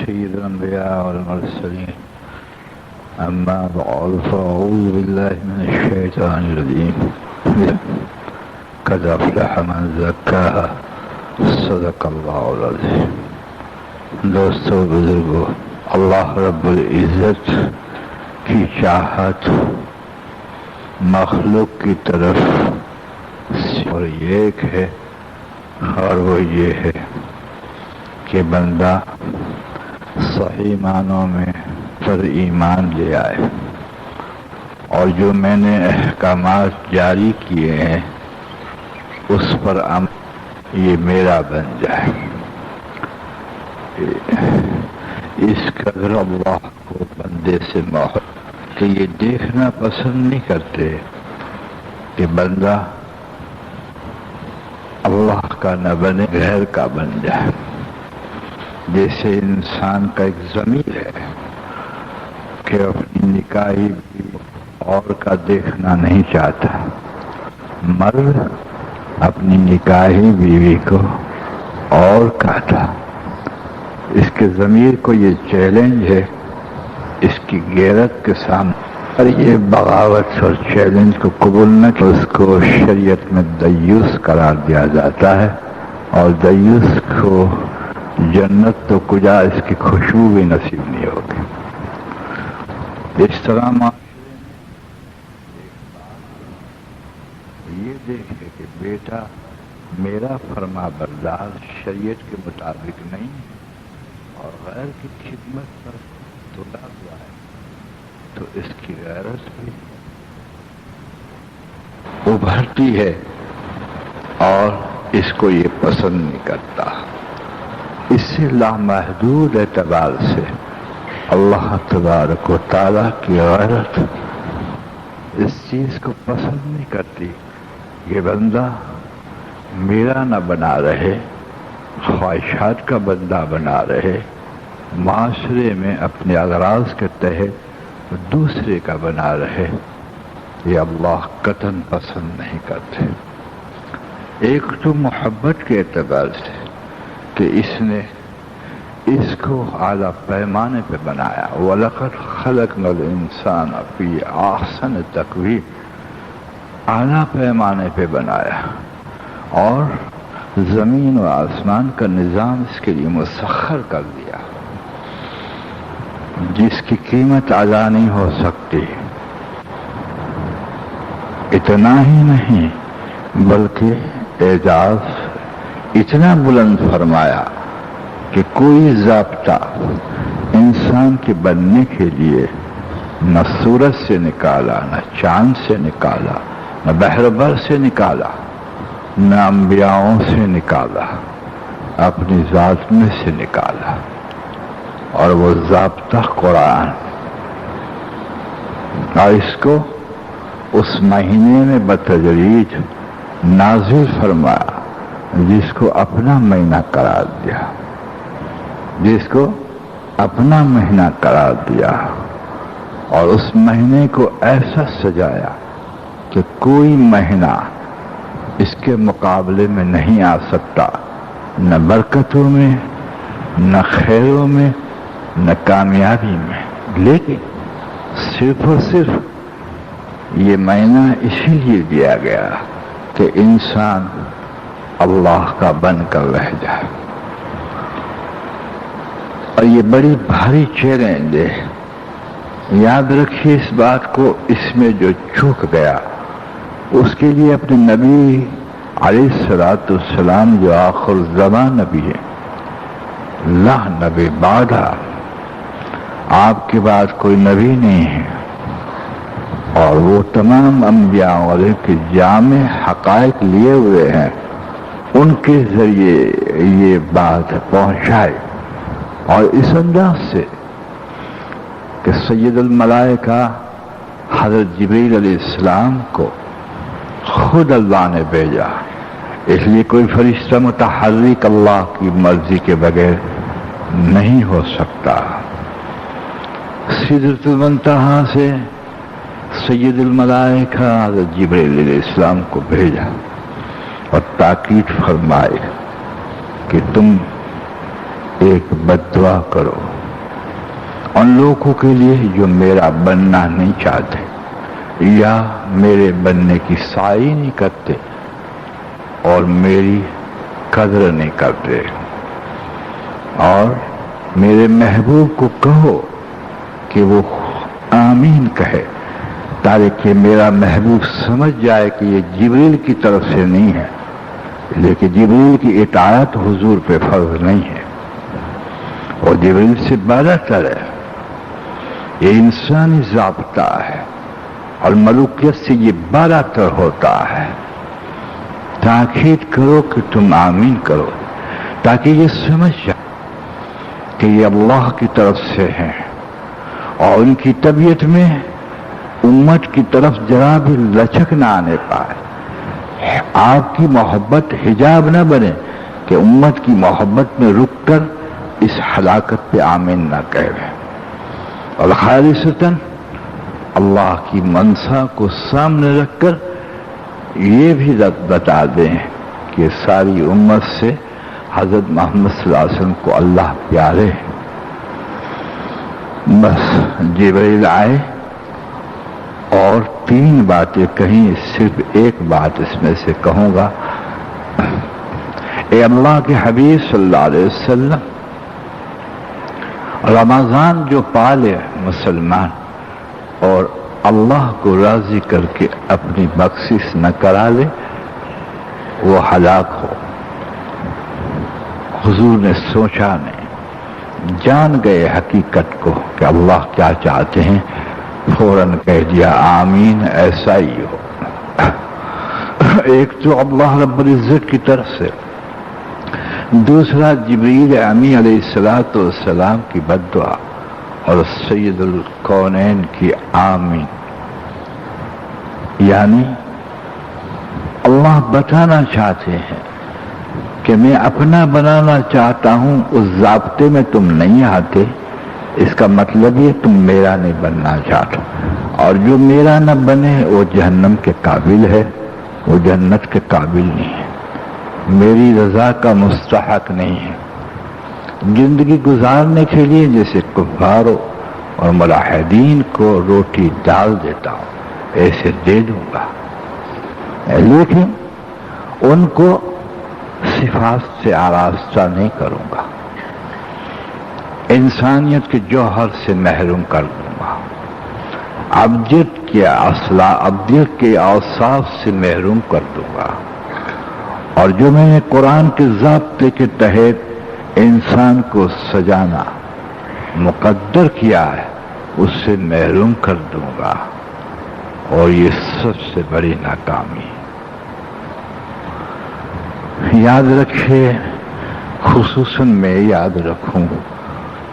سيد الأنبياء والمرسلين أما بعد فأعوذ بالله من الشيطان الرجيم قد أفلح من زكاها صدق اللہ العظیم. دوستو بزرگو، اللہ رب العزت کی چاہت مخلوق کی طرف اور ایک ہے، اور وہ یہ ہے کہ بندہ صحیح معنوں میں پر ایمان لے آئے اور جو میں نے احکامات جاری کیے ہیں اس پر عمل یہ میرا بن جائے. اس قدر اللہ کو بندے سے محبت کہ یہ دیکھنا پسند نہیں کرتے کہ بندہ اللہ کا نہ بنے غیر کا بن جائے. جیسے انسان کا ایک ضمیر ہے کہ اپنی نکاحی اور کا دیکھنا نہیں چاہتا، مرد اپنی نکاحی بیوی کو اور کہتا. اس کے ضمیر کو یہ چیلنج ہے اس کی غیرت کے سامنے، اور یہ بغاوت اور چیلنج کو قبول نہ کہ اس کو شریعت میں دیوس قرار دیا جاتا ہے، اور دیوس کو جنت تو کجا اس کی خوشبو بھی نصیب نہیں ہوگی. اس طرح یہ دیکھے کہ بیٹا میرا فرما بردار شریعت کے مطابق نہیں اور غیر کی خدمت پر تلا ہوا ہے، تو اس کی غیرت بھی ابھرتی ہے اور اس کو یہ پسند نہیں کرتا. اس سے لامحدود اعتبار سے اللہ تبارک و تعالیٰ کی غیرت اس چیز کو پسند نہیں کرتی. یہ بندہ میرا نہ بنا رہے، خواہشات کا بندہ بنا رہے، معاشرے میں اپنے اغراض کے تحت دوسرے کا بنا رہے، یہ اللہ قطعاً پسند نہیں کرتے. ایک تو محبت کے اعتبار سے کہ اس نے اس کو اعلیٰ پیمانے پہ بنایا، وَلَقَدْ خَلَقْنَا الْإِنسَانَ فِي أَحْسَنِ تَقْوِيمٍ، اعلیٰ پیمانے پہ بنایا اور زمین و آسمان کا نظام اس کے لیے مسخر کر دیا جس کی قیمت ادا نہیں ہو سکتی. اتنا ہی نہیں بلکہ اعجاز اتنا بلند فرمایا کہ کوئی ضابطہ انسان کے بننے کے لیے نہ سورج سے نکالا، نہ چاند سے نکالا، نہ بحر بر سے نکالا، نہ انبیاؤں سے نکالا، اپنی ذات میں سے نکالا، اور وہ ضابطہ قرآن. اور اس کو اس مہینے میں بتدریج نازل فرمایا جس کو اپنا مہینہ قرار دیا، جس کو اپنا مہینہ قرار دیا، اور اس مہینے کو ایسا سجایا کہ کوئی مہینہ اس کے مقابلے میں نہیں آ سکتا، نہ برکتوں میں، نہ خیروں میں، نہ کامیابی میں. لیکن صرف اور صرف یہ مہینہ اسی لیے دیا گیا کہ انسان اللہ کا بن کر رہ جائے. اور یہ بڑی بھاری چیلنج ہے. یاد رکھیے اس بات کو، اس میں جو چوک گیا اس کے لیے اپنے نبی علیہ الصلوۃ والسلام جو آخر الزمان نبی ہے، لا نبی بعدہ، آپ کے بعد کوئی نبی نہیں ہے، اور وہ تمام انبیاء والے کے جامع حقائق لیے ہوئے ہیں، ان کے ذریعے یہ بات پہنچائے. اور اس انداز سے کہ سید الملائکہ حضرت جبریل علیہ السلام کو خود اللہ نے بھیجا، اس لیے کوئی فرشتہ متحرک اللہ کی مرضی کے بغیر نہیں ہو سکتا. سدرۃ المنتہا سے سید الملائکہ حضرت جبریل علیہ السلام کو بھیجا اور تاکید فرمائے کہ تم ایک بد دعا کرو ان لوگوں کے لیے جو میرا بننا نہیں چاہتے یا میرے بننے کی سعی نہیں کرتے اور میری قدر نہیں کرتے. اور میرے محبوب کو کہو کہ وہ آمین کہے تاکہ میرا محبوب سمجھ جائے کہ یہ جبریل کی طرف سے نہیں ہے، لیکن جبریل کی اطاعت حضور پہ فرض نہیں ہے، اور جبریل سے بڑا تر ہے. یہ انسانی ضابطہ ہے اور ملوکیت سے یہ بڑا تر ہوتا ہے. تاکید کرو کہ تم آمین کرو تاکہ یہ سمجھ جائے کہ یہ اللہ کی طرف سے ہے، اور ان کی طبیعت میں امت کی طرف ذرا بھی لچک نہ آنے پائے. آپ کی محبت حجاب نہ بنے کہ امت کی محبت میں رک کر اس ہلاکت پہ آمین نہ کہے. اور خالصتاً اللہ کی منصا کو سامنے رکھ کر یہ بھی بتا دیں کہ ساری امت سے حضرت محمد صلی اللہ علیہ وسلم کو اللہ پیارے ہیں. بس جبریل آئے اور 3 باتیں کہیں، صرف ایک بات اس میں سے کہوں گا. اے اللہ کے حبیب صلی اللہ علیہ وسلم، رمضان جو پالے مسلمان اور اللہ کو راضی کر کے اپنی بخشش نہ کرا لے وہ ہلاک ہو. حضور نے سوچا نہیں، جان گئے حقیقت کو کہ اللہ کیا چاہتے ہیں، فوراً کہہ دیا آمین، ایسا ہی ہو. ایک تو اللہ رب العزت کی طرف سے، دوسرا جبریل امی علیہ السلام کی بد دعا اور سید الکونین کی آمین. یعنی اللہ بتانا چاہتے ہیں کہ میں اپنا بنانا چاہتا ہوں، اس ضابطے میں تم نہیں آتے، اس کا مطلب یہ تم میرا نہیں بننا چاہتے، اور جو میرا نہ بنے وہ جہنم کے قابل ہے، وہ جنت کے قابل نہیں ہے، میری رضا کا مستحق نہیں ہے. زندگی گزارنے کے لیے جیسے کفاروں اور ملاحدین کو روٹی ڈال دیتا ہوں ایسے دے دوں گا، لیکن ان کو صفات سے آراستہ نہیں کروں گا، انسانیت کے جوہر سے محروم کر دوں گا، ابدیت کے اوصاف سے محروم کر دوں گا. اور جو میں نے قرآن کے ضابطے کے تحت انسان کو سجانا مقدر کیا ہے اس سے محروم کر دوں گا، اور یہ سب سے بڑی ناکامی. یاد رکھے، خصوصاً میں یاد رکھوں،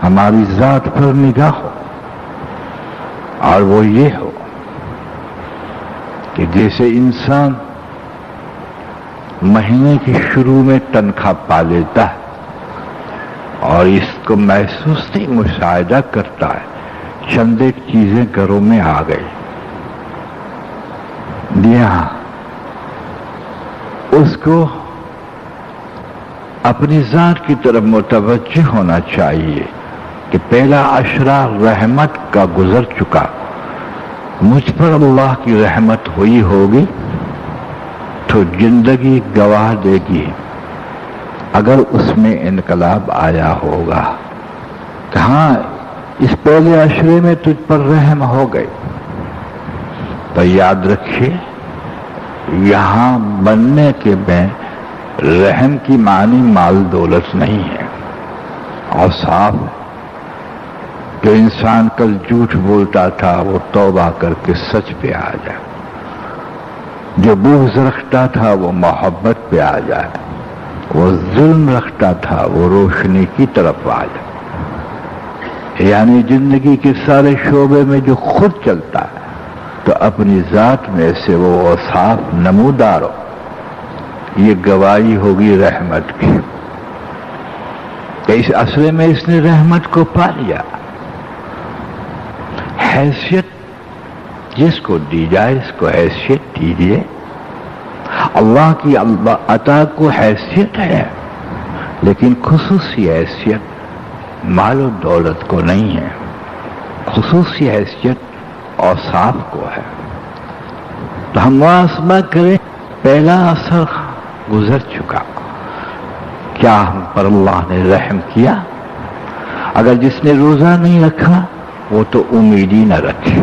ہماری ذات پر نگاہ ہو، اور وہ یہ ہو کہ جیسے انسان مہینے کے شروع میں تنخواہ پا لیتا ہے اور اس کو محسوس نہیں، مشاہدہ کرتا ہے، چند ایک چیزیں گھروں میں آ گئی، یہاں اس کو اپنی ذات کی طرف متوجہ ہونا چاہیے کہ پہلا عشرہ رحمت کا گزر چکا، مجھ پر اللہ کی رحمت ہوئی ہوگی تو زندگی گواہ دے گی اگر اس میں انقلاب آیا ہوگا کہ ہاں اس پہلے عشرے میں تجھ پر رحم ہو گئی. تو یاد رکھیے، یہاں بننے کے میں رحم کی معنی مال دولت نہیں ہے، اور صاف جو انسان کل جھوٹ بولتا تھا وہ توبہ کر کے سچ پہ آ جائے، جو بغض رکھتا تھا وہ محبت پہ آ جائے، وہ ظلم رکھتا تھا وہ روشنی کی طرف آ جائے. یعنی زندگی کے سارے شعبے میں جو خود چلتا ہے تو اپنی ذات میں سے وہ اوصاف نمودار ہو، یہ گواہی ہوگی رحمت کی کہ اس عصرے میں اس نے رحمت کو پا لیا. حیثیت جس کو دی جائے اس کو حیثیت دیجیے. اللہ کی عطا کو حیثیت ہے، لیکن خصوصی حیثیت مال و دولت کو نہیں ہے. خصوصی حیثیت اور صاف کو ہے. تو ہم محاسبہ کریں، پہلا اثر گزر چکا، کیا ہم پر اللہ نے رحم کیا؟ اگر جس نے روزہ نہیں رکھا وہ تو امید ہی نہ رکھے،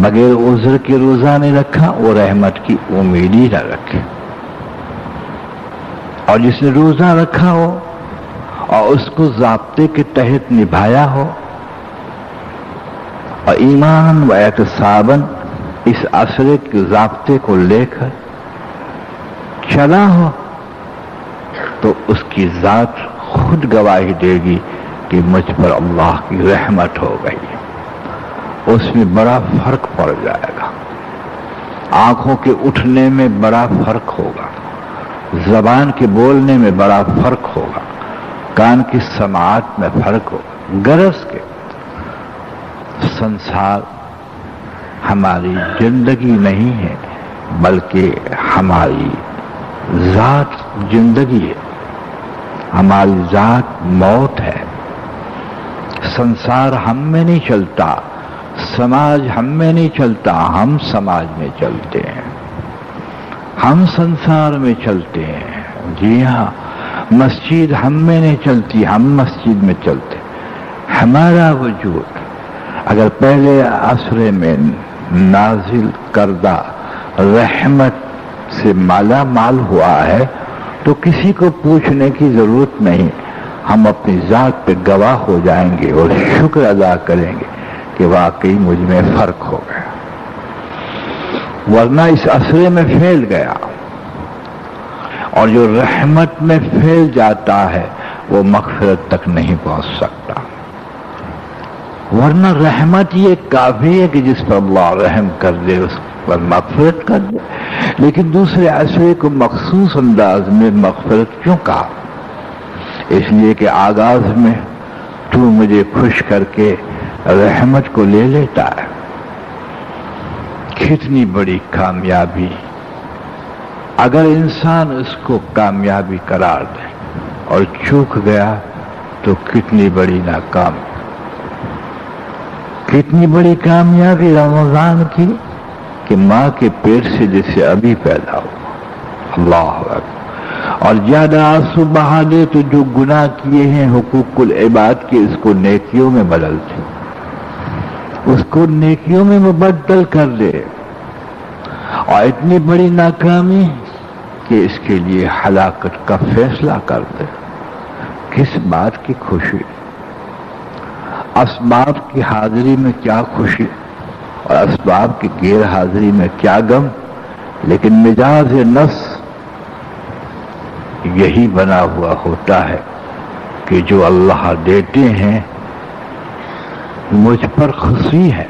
بغیر عذر کے روزہ نہیں رکھا وہ رحمت کی امید ہی نہ رکھے. اور جس نے روزہ رکھا ہو اور اس کو ضابطے کے تحت نبھایا ہو اور ایمان و احتساباً اس عصرے کے ضابطے کو لے کر چلا ہو تو اس کی ذات خود گواہی دے گی کہ مجھ پر اللہ کی رحمت ہو گئی. اس میں بڑا فرق پڑ جائے گا، آنکھوں کے اٹھنے میں بڑا فرق ہوگا، زبان کے بولنے میں بڑا فرق ہوگا، کان کی سماعت میں فرق ہوگا. غرض کے سنسار ہماری زندگی نہیں ہے بلکہ ہماری ذات زندگی ہے، ہماری ذات موت ہے. سنسار ہم میں نہیں چلتا، سماج ہم میں نہیں چلتا، ہم سماج میں چلتے ہیں، ہم سنسار میں چلتے ہیں. جی ہاں، مسجد ہم میں نہیں چلتی، ہم مسجد میں چلتے. ہمارا وجود اگر پہلے عصرے میں نازل کردہ رحمت سے مالا مال ہوا ہے تو کسی کو پوچھنے کی ضرورت نہیں، ہم اپنی ذات پہ گواہ ہو جائیں گے اور شکر ادا کریں گے کہ واقعی مجھ میں فرق ہو گیا، ورنہ اس عصرے میں پھیل گیا. اور جو رحمت میں پھیل جاتا ہے وہ مغفرت تک نہیں پہنچ سکتا، ورنہ رحمت یہ کافی ہے کہ جس پر اللہ رحم کر دے اس پر مغفرت کر دے. لیکن دوسرے عصرے کو مخصوص انداز میں مغفرت کیوں کہا؟ اس لیے کہ آغاز میں تو مجھے خوش کر کے رحمت کو لے لیتا ہے. کتنی بڑی کامیابی اگر انسان اس کو کامیابی قرار دے اور چوک گیا تو کتنی بڑی ناکامی. کتنی بڑی کامیابی رمضان کی کہ ماں کے پیٹ سے جیسے ابھی پیدا ہو. اللہ اکبر. اور زیادہ آنسو بہا دے تو جو گناہ کیے ہیں حقوق العباد کے اس کو نیکیوں میں بدل دے، اس کو نیکیوں میں مبدل کر دے. اور اتنی بڑی ناکامی کہ اس کے لیے ہلاکت کا فیصلہ کر دے. کس بات کی خوشی؟ اسباب کی حاضری میں کیا خوشی اور اسباب کی غیر حاضری میں کیا غم. لیکن مزاج نفس یہی بنا ہوا ہوتا ہے کہ جو اللہ دیتے ہیں مجھ پر خوشی ہے،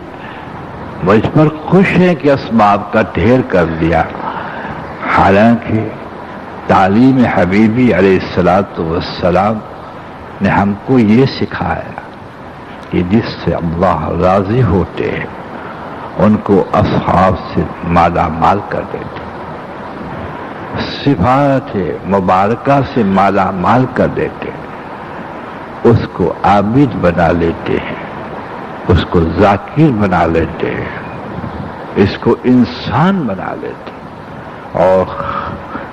مجھ پر خوش ہے کہ اسباب کا ڈھیر کر دیا. حالانکہ تعلیم حبیبی علیہ الصلاۃ والسلام نے ہم کو یہ سکھایا کہ جس سے اللہ راضی ہوتے ہیں ان کو اصحاب سے مالا مال کر دیتے، صفات مبارکہ سے مالا مال کر دیتے، اس کو عابد بنا لیتے ہیں، اس کو ذاکر بنا لیتے ہیں، اس کو انسان بنا لیتے اور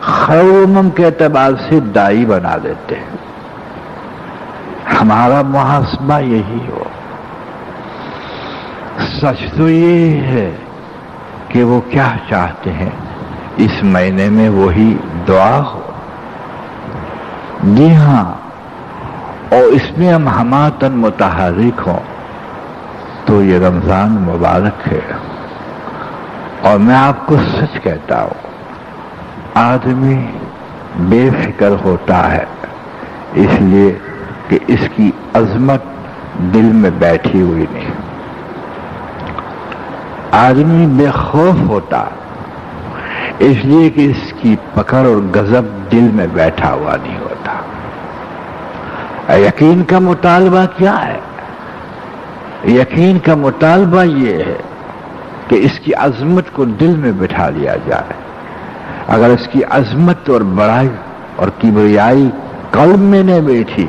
خیر کے اعتبار سے دائی بنا لیتے ہیں. ہمارا محاسبہ یہی ہو. سچ تو یہ ہے کہ وہ کیا چاہتے ہیں اس مہینے میں وہی دعا ہو. جی ہاں، اور اس میں ہم ہماتن متحرک ہوں تو یہ رمضان مبارک ہے. اور میں آپ کو سچ کہتا ہوں، آدمی بے فکر ہوتا ہے اس لیے کہ اس کی عظمت دل میں بیٹھی ہوئی نہیں. آدمی بے خوف ہوتا اس لیے کہ اس کی پکڑ اور غضب دل میں بیٹھا ہوا نہیں ہوتا. یقین کا مطالبہ کیا ہے؟ یقین کا مطالبہ یہ ہے کہ اس کی عظمت کو دل میں بٹھا لیا جائے. اگر اس کی عظمت اور بڑائی اور کبریائی قلب میں نہیں بیٹھی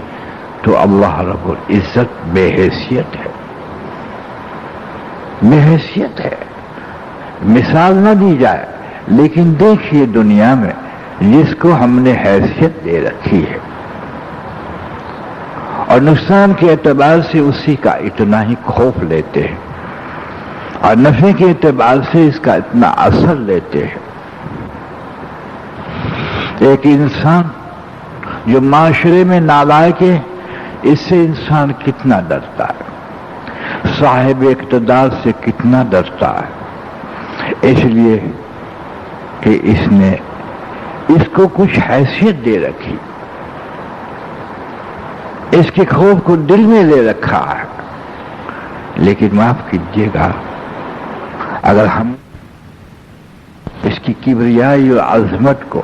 تو اللہ رب العزت بے حیثیت ہے. بحیثیت ہے، مثال نہ دی جائے، لیکن دیکھیے دنیا میں جس کو ہم نے حیثیت دے رکھی ہے اور نقصان کے اعتبار سے اسی کا اتنا ہی خوف لیتے ہیں اور نفع کے اعتبار سے اس کا اتنا اثر لیتے ہیں۔ ایک انسان جو معاشرے میں نالائق ہے، اس سے انسان کتنا ڈرتا ہے، صاحب اقتدار سے کتنا ڈرتا ہے، اس لیے کہ اس نے اس کو کچھ حیثیت دے رکھی، اس کے خوف کو دل میں لے رکھا ہے۔ لیکن معاف کیجیے گا، اگر ہم اس کی کبریائی اور عظمت کو،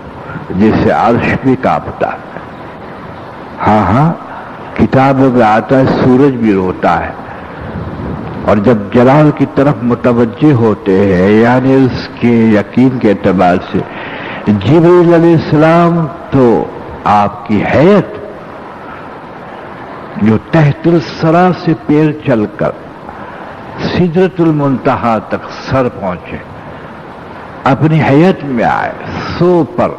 جس سے عرش بھی کانپتا ہے، ہاں کتابوں میں آتا ہے سورج بھی روتا ہے، اور جب جلال کی طرف متوجہ ہوتے ہیں، یعنی اس کے یقین کے اعتبار سے، جبریل علیہ السلام تو آپ کی حیت جو تحت الثری سے پیر چل کر سدرۃ المنتہا تک سر پہنچے، اپنی حیت میں آئے، 100 پر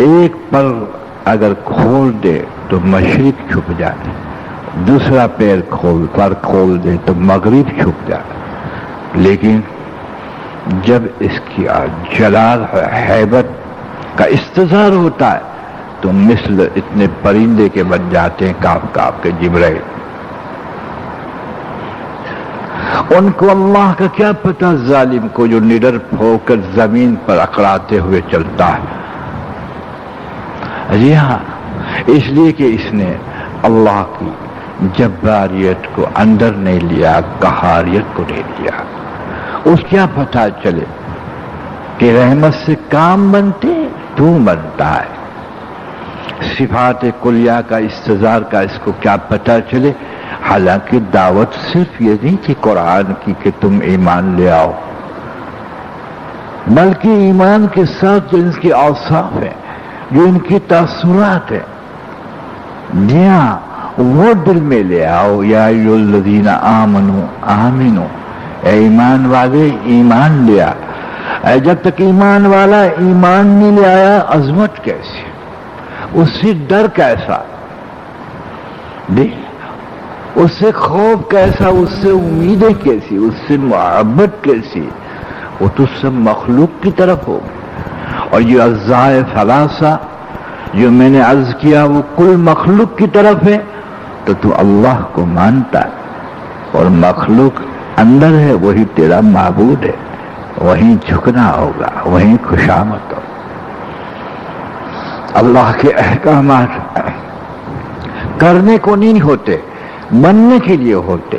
ایک پر اگر کھول دے تو مشرق چھپ جائے، دوسرا پیر کھول دے تو مغرب چھپ جائے، لیکن جب اس کی جلال ہیبت کا استظہار ہوتا ہے تو مثل اتنے پرندے کے بن جاتے ہیں کانپ کانپ کے جبرائیل۔ ان کو اللہ کا کیا پتہ ظالم کو جو نڈر ہو کر زمین پر اکڑاتے ہوئے چلتا ہے۔ جی ہاں، اس لیے کہ اس نے اللہ کی جباریت کو اندر نہیں لیا، قہاریت کو نہیں لیا۔ اس کیا پتہ چلے کہ رحمت سے کام بنتے تو بنتا ہے، صفات کلیہ کا استظہار کا اس کو کیا پتہ چلے۔ حالانکہ دعوت صرف یہ نہیں کہ قرآن کی کہ تم ایمان لے آؤ، بلکہ ایمان کے ساتھ جو ان کے اوصاف ہیں، جو ان کی تاثرات ہیں، جی ہاں وہ دل میں لے آؤ۔ یا ایھا الذین آمنوا آمنوا، اے ایمان والے ایمان لیا۔ جب تک ایمان والا ایمان نہیں لے آیا، عظمت کیسی، اس سے ڈر کیسا، اس سے خوف کیسا، اس سے امیدیں کیسی، اس سے محبت کیسی، وہ تو سب مخلوق کی طرف ہوگی۔ اور یہ اجزاء ثلاثہ جو میں نے عرض کیا وہ کل مخلوق کی طرف ہے، تو اللہ کو مانتا ہے اور مخلوق اندر ہے، وہی تیرا معبود ہے، وہیں جھکنا ہوگا، وہیں خوشامد ہوگا۔ اللہ کے احکامات کرنے کو نہیں ہوتے، مننے کے لیے ہوتے۔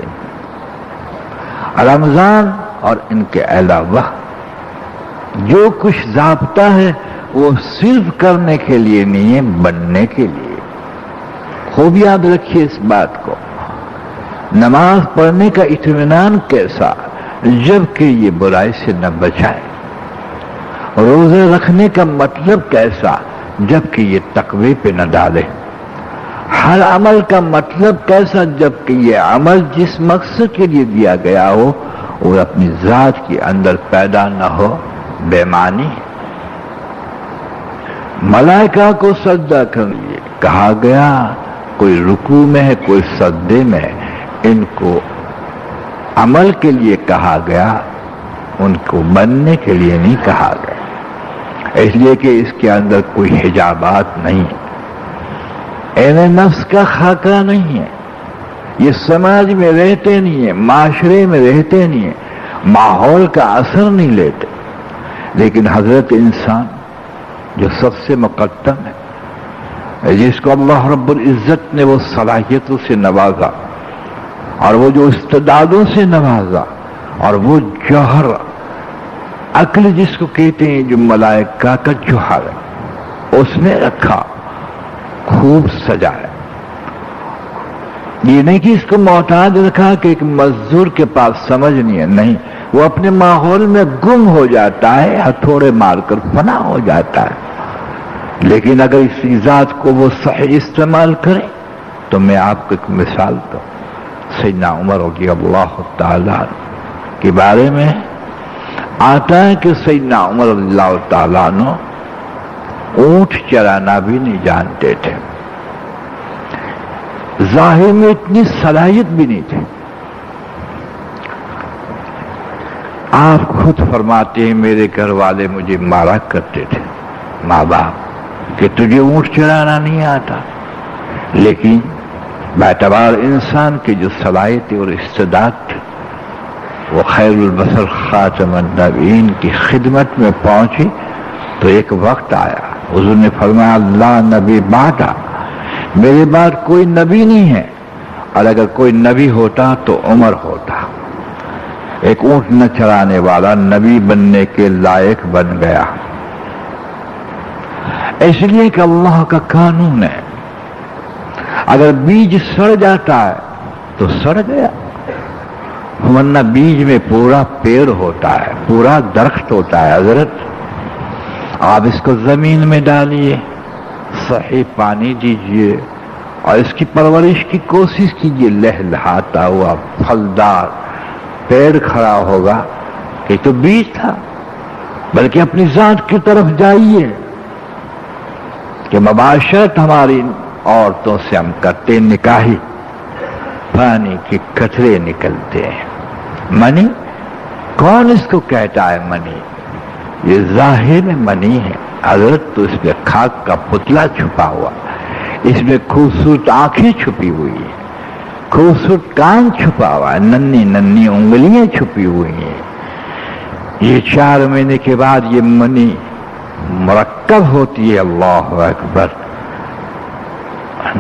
رمضان اور ان کے علاوہ جو کچھ ضابطہ ہے وہ صرف کرنے کے لیے نہیں ہے، بننے کے لیے۔ خوب یاد رکھیے اس بات کو۔ نماز پڑھنے کا اطمینان کیسا، جبکہ یہ برائی سے نہ بچائے۔ روزے رکھنے کا مطلب کیسا، جبکہ یہ تقوی پہ نہ ڈالے۔ ہر عمل کا مطلب کیسا، جبکہ یہ عمل جس مقصد کے لیے دیا گیا ہو وہ اپنی ذات کے اندر پیدا نہ ہو، بے معنی۔ ملائکہ کو سجدہ کرنے کہا گیا، کوئی رکوع میں ہے، کوئی سجدے میں ہے۔ ان کو عمل کے لیے کہا گیا، ان کو بننے کے لیے نہیں کہا گیا، اس لیے کہ اس کے اندر کوئی حجابات نہیں ہے، عین نفس کا خاکہ نہیں ہے، یہ سماج میں رہتے نہیں ہیں، معاشرے میں رہتے نہیں ہیں، ماحول کا اثر نہیں لیتے۔ لیکن حضرت انسان جو سب سے مقدم ہے، جس کو اللہ رب العزت نے وہ صلاحیتوں سے نوازا اور وہ جو استعدادوں سے نوازا، اور وہ جوہر عقل جس کو کہتے ہیں جو ملائکہ کا جوہر ہے، اس نے رکھا، خوب سجایا۔ یہ نہیں کہ اس کو محتاج رکھا کہ ایک مزدور کے پاس سمجھ نہیں ہے، نہیں، وہ اپنے ماحول میں گم ہو جاتا ہے، ہتھوڑے مار کر فنا ہو جاتا ہے۔ لیکن اگر اس ذات کو وہ صحیح استعمال کرے تو میں آپ کو ایک مثال دوں۔ سیدنا عمر رضی اللہ تعالیٰ کے بارے میں آتا ہے کہ سیدنا عمر رضی اللہ تعالیٰ عنہ اونٹ چرانا بھی نہیں جانتے تھے، ظاہر میں اتنی صلاحیت بھی نہیں تھی۔ آپ خود فرماتے ہیں میرے گھر والے مجھے مارا کرتے تھے، ماں باپ، کہ تجھے اونٹ چرانا نہیں آتا، لیکن باعتبار انسان کی جو صلاحیت اور استعداد تھی وہ خیر البشر خاتم النبیین کی خدمت میں پہنچی تو ایک وقت آیا، حضور نے فرمایا اللہ نبی بعد، میرے بعد کوئی نبی نہیں ہے، اور اگر کوئی نبی ہوتا تو عمر ہوتا۔ ایک اونٹ نہ چرانے والا نبی بننے کے لائق بن گیا، اس لیے کہ اللہ کا قانون ہے، اگر بیج سڑ جاتا ہے تو سڑ گیا، ورنہ بیج میں پورا پیڑ ہوتا ہے، پورا درخت ہوتا ہے۔ حضرت آپ اس کو زمین میں ڈالیے، صحیح پانی دیجئے اور اس کی پرورش کی کوشش کیجئے، لہلہاتا ہوا پھلدار پیڑ کھڑا ہوگا کہ تو بیج تھا۔ بلکہ اپنی ذات کی طرف جائیے کہ مباشرت ہماری عورتوں سے ہم کرتے نکاحی، پانی کے قطرے نکلتے ہیں، منی کون اس کو کہتا ہے منی؟ یہ ظاہر میں منی ہے حضرت، تو اس میں خاک کا پتلا چھپا ہوا، اس میں خوبصورت آنکھیں چھپی ہوئی ہیں، خوبصورت کان چھپا ہوا ہے، ننھی ننھی انگلیاں چھپی ہوئی ہیں۔ یہ 4 مہینے کے بعد یہ منی مرکب ہوتی ہے، اللہ اکبر۔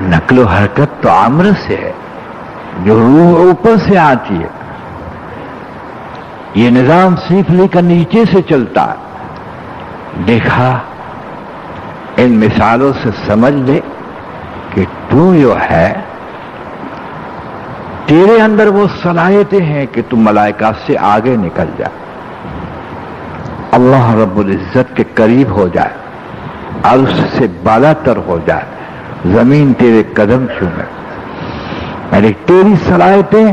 نقل و حرکت تو امر سے ہے، جو روح اوپر سے آتی ہے، یہ نظام سیکھ لے کر نیچے سے چلتا ہے۔ دیکھا، ان مثالوں سے سمجھ لے کہ تو جو ہے تیرے اندر وہ صلاحیتیں ہیں کہ تم ملائکہ سے آگے نکل جائے، اللہ رب العزت کے قریب ہو جائے، عرش سے بالا تر ہو جائے، زمین تیرے قدم چومے۔ یعنی تیری صلاحیتیں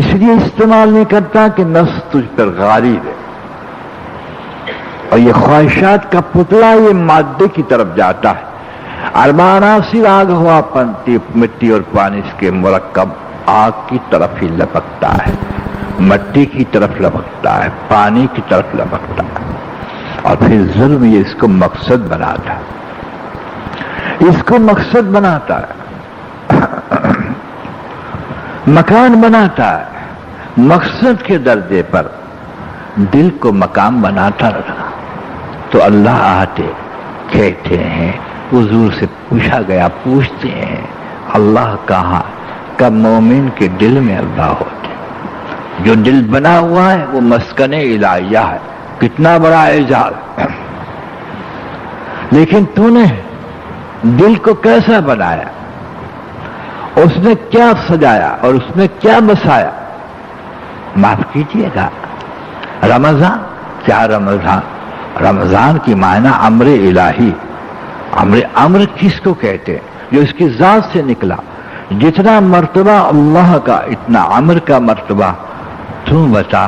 اس لیے استعمال نہیں کرتا کہ نفس تجھ پر غالب ہے، اور یہ خواہشات کا پتلا یہ مادے کی طرف جاتا ہے۔ اربعہ عناصر آگ، ہوا، مٹی اور پانی، اس کے مرکب آگ کی طرف ہی لپکتا ہے، مٹی کی طرف لپکتا ہے، پانی کی طرف لپکتا ہے، اور پھر ظلم یہ اس کو مقصد بناتا ہے، اس کو مقصد بناتا ہے، مکان بناتا ہے، مقصد کے درجے پر دل کو مقام بناتا رہا۔ تو اللہ آتے کہتے ہیں، حضور سے پوچھا گیا، پوچھتے ہیں اللہ کہاں؟ کب مومن کے دل میں اللہ ہوتے، جو دل بنا ہوا ہے وہ مسکن الہیہ ہے۔ کتنا بڑا اعجاز! لیکن تو نے دل کو کیسا بنایا، اس نے کیا سجایا اور اس میں کیا بسایا؟ معاف کیجیے گا، رمضان کیا رمضان؟ رمضان کی معنی امر الہی، امر کس کو کہتے ہیں؟ جو اس کی ذات سے نکلا۔ جتنا مرتبہ اللہ کا اتنا امر کا مرتبہ، تو بتا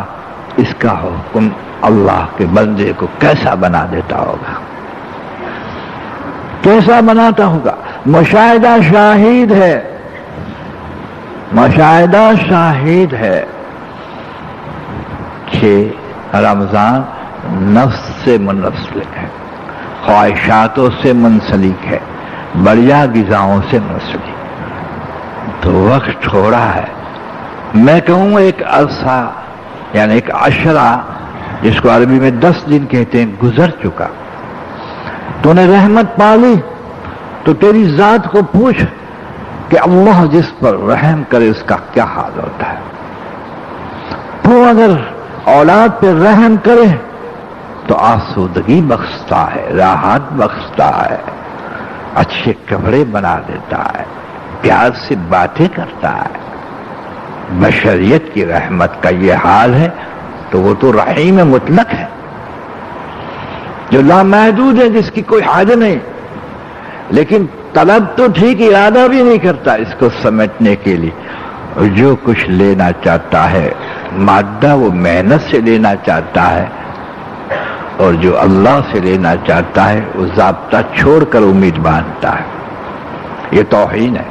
اس کا حکم اللہ کے بندے کو کیسا بنا دیتا ہوگا، کیسا بناتا ہوگا؟ مشاہدہ شاہد ہے، مشاہدہ شاہد ہے کہ رمضان نفس سے منسلک ہے، خواہشاتوں سے منسلک ہے، بڑھیا غذاؤں سے منسلک۔ تو وقت تھوڑا ہے، میں کہوں ایک عرصہ، یعنی ایک عشرہ، جس کو عربی میں 10 دن کہتے ہیں، گزر چکا۔ تو نے رحمت پالی تو تیری ذات کو پوچھ کہ اللہ جس پر رحم کرے اس کا کیا حال ہوتا ہے۔ تو اگر اولاد پہ رحم کرے تو آسودگی بخشتا ہے، راحت بخشتا ہے، اچھے کپڑے بنا دیتا ہے، پیار سے باتیں کرتا ہے۔ بشریت کی رحمت کا یہ حال ہے تو وہ تو رحیم مطلق ہے، جو لامحدود ہے، جس کی کوئی حد نہیں، لیکن طلب تو ٹھیک، ارادہ بھی نہیں کرتا اس کو سمیٹنے کے لیے، اور جو کچھ لینا چاہتا ہے مادہ وہ محنت سے لینا چاہتا ہے، اور جو اللہ سے لینا چاہتا ہے وہ ضابطہ چھوڑ کر امید باندھتا ہے. یہ توہین ہے.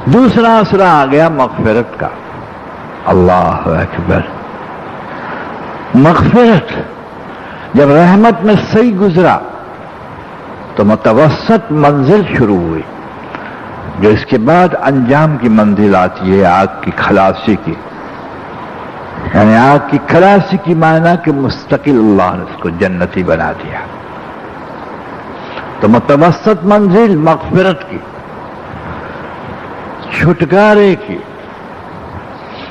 دوسرا اثرہ آ گیا مغفرت کا. اللہ اکبر. مغفرت جب رحمت میں صحیح گزرا تو متوسط منزل شروع ہوئی، جو اس کے بعد انجام کی منزل آتی ہے آگ کی خلاصی کی. یعنی آگ کی خلاصی کی معنی کہ مستقل اللہ نے اس کو جنتی بنا دیا. تو متوسط منزل مغفرت کی، چھٹکارے کی.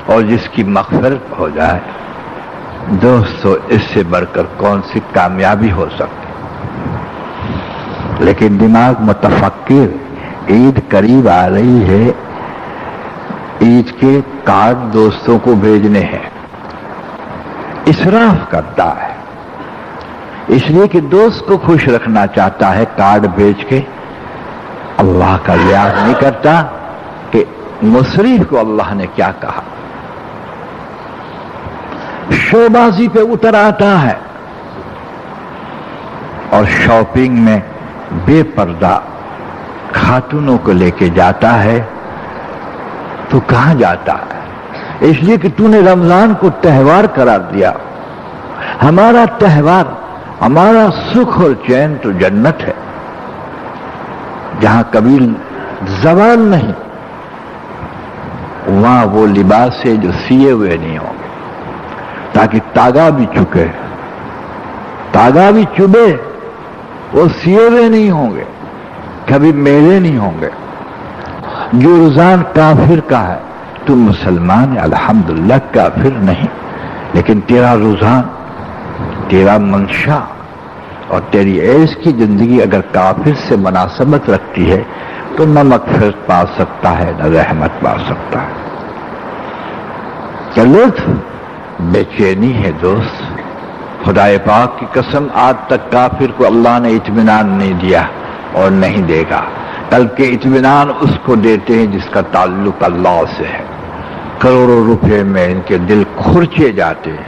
اور جس کی مغفرت ہو جائے دوستو، اس سے بڑھ کر کون سی کامیابی ہو سکتی. لیکن دماغ متفکر، عید قریب آ رہی ہے، عید کے کارڈ دوستوں کو بھیجنے ہیں، اسراف کرتا ہے. اس لیے کہ دوست کو خوش رکھنا چاہتا ہے، کارڈ بھیج کے اللہ کا لحاظ نہیں کرتا کہ مصرف کو اللہ نے کیا کہا. شوبازی پہ اتر آتا ہے اور شاپنگ میں بے پردہ خاتونوں کو لے کے جاتا ہے. تو کہاں جاتا ہے؟ اس لیے کہ تو نے رمضان کو تہوار قرار دیا. ہمارا تہوار، ہمارا سکھ اور چین تو جنت ہے، جہاں کبھی زوال نہیں. وہاں وہ لباس ہے جو سیے ہوئے نہیں ہوں گے، تاکہ تاگا بھی چکے، تاگا بھی چبھے، وہ سیے ہوئے نہیں ہوں گے، کبھی میلے نہیں ہوں گے. جو رجحان کافر کا ہے، تو مسلمان ہے الحمدللہ، کافر نہیں، لیکن تیرا رجحان، تیرا منشا اور تیری عیش کی زندگی اگر کافر سے مناسبت رکھتی ہے تو نہ مغفرت پا سکتا ہے، نہ رحمت پا سکتا ہے. کیا لطف بے چینی ہے دوست. خدا پاک کی قسم، آج تک کافر کو اللہ نے اطمینان نہیں دیا اور نہیں دے گا. کل کے اطمینان اس کو دیتے ہیں جس کا تعلق اللہ سے ہے. کروڑوں روپے میں ان کے دل کھرچے جاتے ہیں،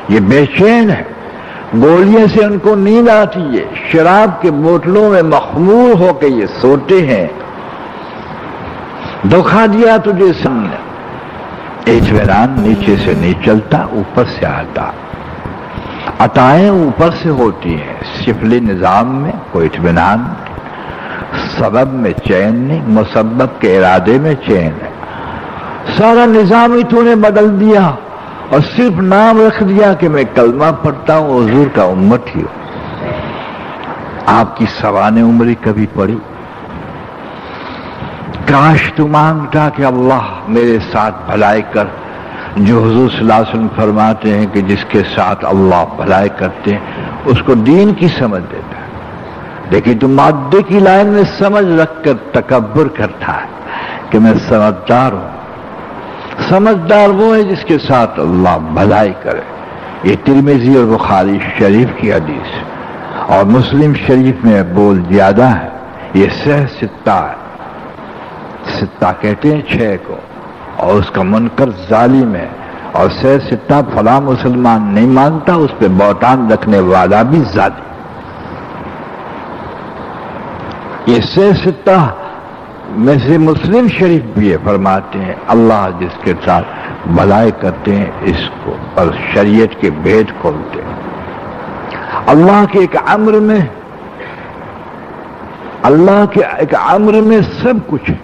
یہ بے چین ہے. گولیاں سے ان کو نیند آتی ہے، شراب کے بوتلوں میں مخمور ہو کے یہ سوتے ہیں. دھوکہ دیا تجھے سن نے. اطمینان نیچے سے نہیں چلتا، اوپر سے آتا. عطائیں اوپر سے ہوتی ہیں. سفلی نظام میں کوئی اطمینان نہیں، سبب میں چین نہیں، مسبب کے ارادے میں چین ہے. سارا نظام ہی تو نے بدل دیا اور صرف نام رکھ دیا کہ میں کلمہ پڑھتا ہوں، حضور کا امت ہی ہوں. آپ کی سوانح عمری کبھی پڑھی؟ کاش تو مانگتا کہ اللہ میرے ساتھ بھلائی کر، جو حضور صلی اللہ علیہ وسلم فرماتے ہیں کہ جس کے ساتھ اللہ بھلائی کرتے ہیں اس کو دین کی سمجھ دیتا ہے. لیکن تو مادے کی لائن میں سمجھ رکھ کر تکبر کرتا ہے کہ میں سمجھدار ہوں. سمجھدار وہ ہے جس کے ساتھ اللہ بھلائی کرے. یہ ترمذی اور بخاری شریف کی حدیث ہے، اور مسلم شریف میں بول زیادہ ہے. یہ سہ ستہ ہے، ستہ کہتے ہیں 6 کو، اور اس کا منکر ظالم ہے. اور سہ ستہ فلاں مسلمان نہیں مانتا، اس پہ بہتان رکھنے والا بھی ظالم. یہ سہ ستہ میں سے مسلم شریف بھی ہے، فرماتے ہیں اللہ جس کے ساتھ بھلائی کرتے ہیں اس کو اور شریعت کے بھید کھولتے ہیں. اللہ کے ایک امر میں، اللہ کے ایک امر میں سب کچھ ہے.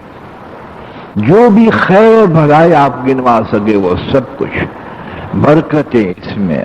جو بھی خیر اور بھلائی آپ گنوا سکے وہ سب کچھ، برکتیں اس میں.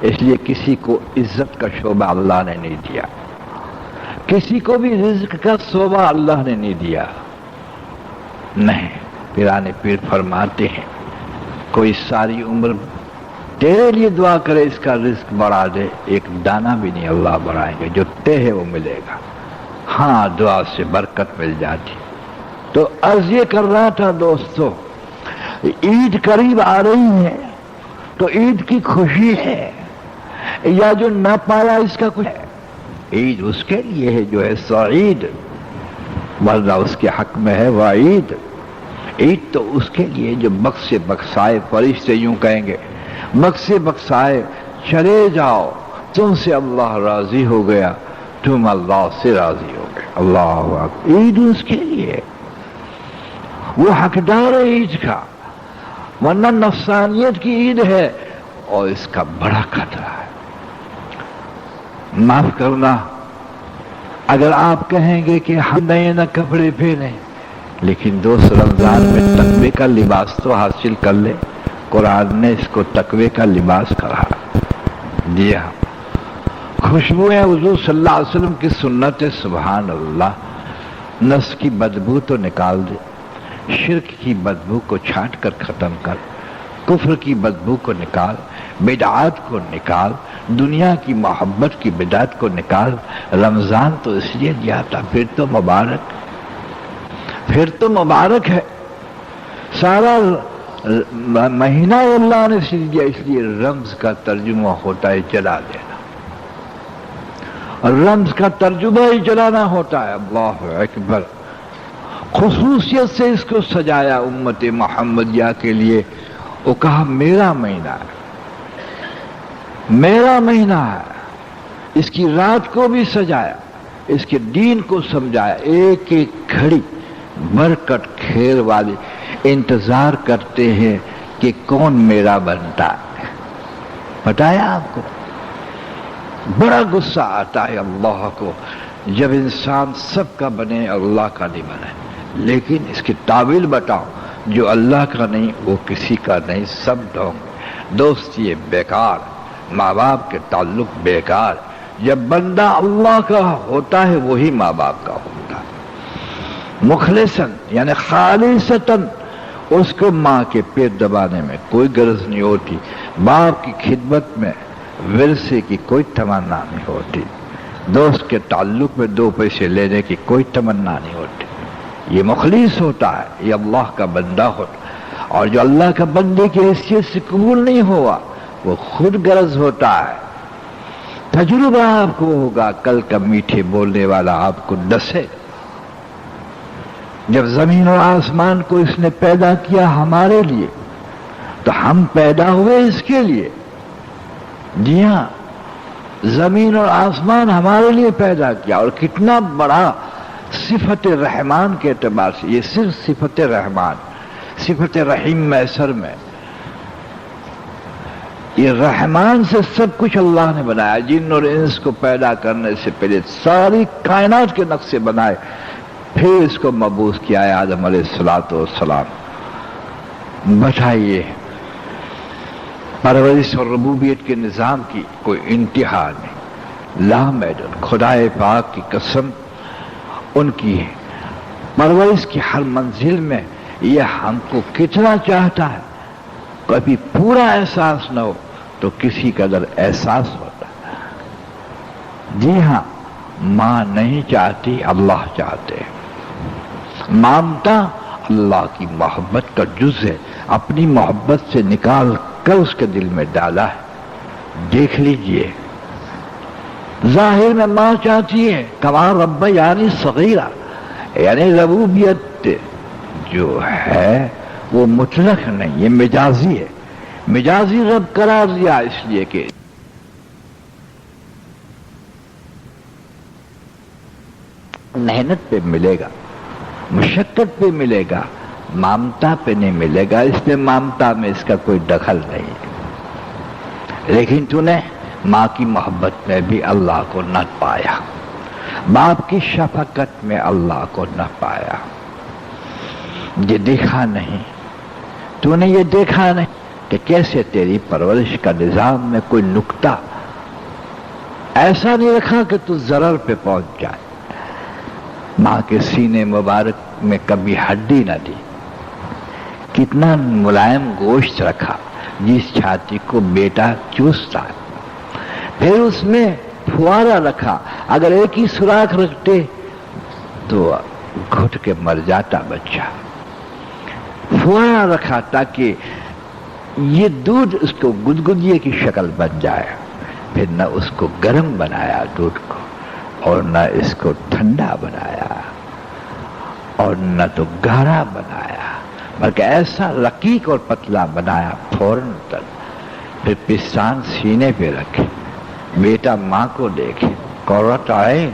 اس لیے کسی کو عزت کا شعبہ اللہ نے نہیں دیا، کسی کو بھی رزق کا شعبہ اللہ نے نہیں دیا۔ نہیں، پیرانے پیر فرماتے ہیں کوئی ساری عمر تیرے لیے دعا کرے اس کا رزق بڑھا دے، ایک دانہ بھی نہیں اللہ بڑھائیں گے، جو طے ہے وہ ملے گا۔ ہاں دعا سے برکت مل جاتی۔ تو عرض یہ کر رہا تھا دوستو، عید قریب آ رہی ہے تو عید کی خوشی ہے یا جو نہ پایا اس کا کچھ ہے؟ عید اس کے لیے ہے جو ہے سعید، ورنہ اس کے حق میں ہے وعید۔ عید تو اس کے لیے جو بخش بخشائے، فرشتے یوں کہیں گے بخش بخشائے چلے جاؤ، تم سے اللہ راضی ہو گیا، تم اللہ سے راضی ہو گئے۔ اللہ اکبر، عید اس کے لیے، وہ حقدار ہے عید کا، ورنہ نفسانیت کی عید ہے اور اس کا بڑا خطرہ ہے۔ معاف کرنا اگر آپ کہیں گے کہ ہم نئے نہ کپڑے پہنیں، لیکن دوست رمضان میں تقوی کا لباس تو حاصل کر لے۔ قرآن نے اس کو تقوی کا لباس کہا۔ جی ہاں، خوشبوئیں حضور صلی اللہ علیہ وسلم کی سنت ہے، سبحان اللہ۔ نفس کی بدبو تو نکال دے، شرک کی بدبو کو چھانٹ کر ختم کر، کفر کی بدبو کو نکال، بدعات کو نکال، دنیا کی محبت کی بدعت کو نکال۔ رمضان تو اس لیے دیا تھا، پھر تو مبارک ہے۔ سارا مہینہ اللہ نے دیا، اس لیے رمز کا ترجمہ ہوتا ہے جلا دینا، اور رمز کا ترجمہ ہی جلانا ہوتا ہے۔ اللہ اکبر، خصوصیت سے اس کو سجایا امت محمدیہ کے لیے۔ وہ کہا میرا مہینہ ہے، میرا مہینہ ہے۔ اس کی رات کو بھی سجایا، اس کے دین کو سمجھایا۔ ایک ایک گھڑی برکت خیر والی انتظار کرتے ہیں کہ کون میرا بنتا ہے۔ بتایا آپ کو، بڑا غصہ آتا ہے اللہ کو جب انسان سب کا بنے اللہ کا نہیں بنے۔ لیکن اس کی تعویل بتاؤ، جو اللہ کا نہیں وہ کسی کا نہیں، سب ڈھونگ۔ دوست یہ بیکار، ماں باپ کے تعلق بیکار۔ جب بندہ اللہ کا ہوتا ہے وہی ماں باپ کا ہوتا ہے۔ مخلصاً یعنی خالصتاً اس کو ماں کے پیر دبانے میں کوئی غرض نہیں ہوتی، باپ کی خدمت میں ورثے کی کوئی تمنا نہیں ہوتی، دوست کے تعلق میں دو پیسے لینے کی کوئی تمنا نہیں ہوتی۔ یہ مخلص ہوتا ہے، یہ اللہ کا بندہ ہوتا۔ اور جو اللہ کا بندے کی حیثیت سے قبول نہیں ہوا وہ خود غرض ہوتا ہے۔ تجربہ آپ کو ہوگا، کل کا میٹھے بولنے والا آپ کو ڈسے۔ جب زمین اور آسمان کو اس نے پیدا کیا ہمارے لیے، تو ہم پیدا ہوئے اس کے لیے۔ جی ہاں، زمین اور آسمان ہمارے لیے پیدا کیا، اور کتنا بڑا صفت رحمان کے اعتبار سے، یہ صرف صفت رحمان، صفت رحیم میسر میں، یہ رحمان سے سب کچھ اللہ نے بنایا۔ جن اور انس کو پیدا کرنے سے پہلے ساری کائنات کے نقشے بنائے، پھر اس کو مبعوث کیا ہے آدم علیہ السلام۔ بتائیے، پرورش اور ربوبیت کے نظام کی کوئی انتہا نہیں، لامحدود۔ خدائے پاک کی قسم، ان کی پرورش کی ہر منزل میں یہ ہم کو کتنا چاہتا ہے، کبھی پورا احساس نہ ہو تو کسی قدر احساس ہوتا ہے۔ جی ہاں، ماں نہیں چاہتی، اللہ چاہتے ہیں۔ مامتا اللہ کی محبت کا جز ہے، اپنی محبت سے نکال کر اس کے دل میں ڈالا ہے۔ دیکھ لیجئے، ظاہر میں ماں چاہتی ہے، کما رب یعنی صغیرہ، یعنی ربوبیت جو ہے وہ مطلق نہیں، یہ مجازی ہے۔ مجازی رب قرار دیا اس لیے کہ محنت پہ ملے گا، مشقت پہ ملے گا، مامتا پہ نہیں ملے گا، اس لیے مامتا میں اس کا کوئی دخل نہیں۔ لیکن تو نے ماں کی محبت میں بھی اللہ کو نہ پایا، باپ کی شفقت میں اللہ کو نہ پایا۔ یہ دیکھا نہیں، تو نے یہ دیکھا نہیں کہ کیسے تیری پرورش کا نظام میں کوئی نقطہ ایسا نہیں رکھا کہ تو ضرر پہ پہنچ جائے. ماں کے سینے مبارک میں کبھی ہڈی نہ دی. کتنا ملائم گوشت رکھا جس چھاتی کو بیٹا چوستا ہے. پھر اس میں پھوارا رکھا، اگر ایک ہی سوراخ رکھتے تو گھٹ کے مر جاتا بچہ. پھوارا رکھا تاکہ یہ دودھ اس کو گدگدیے کی شکل بن جائے. پھر نہ اس کو گرم بنایا دودھ کو، اور نہ اس کو ٹھنڈا بنایا، اور نہ تو گاڑھا بنایا، بلکہ ایسا رقیق اور پتلا بنایا فوراً تک. پھر پستان سینے پہ رکھے، بیٹا ماں کو دیکھے، قرۃ عین،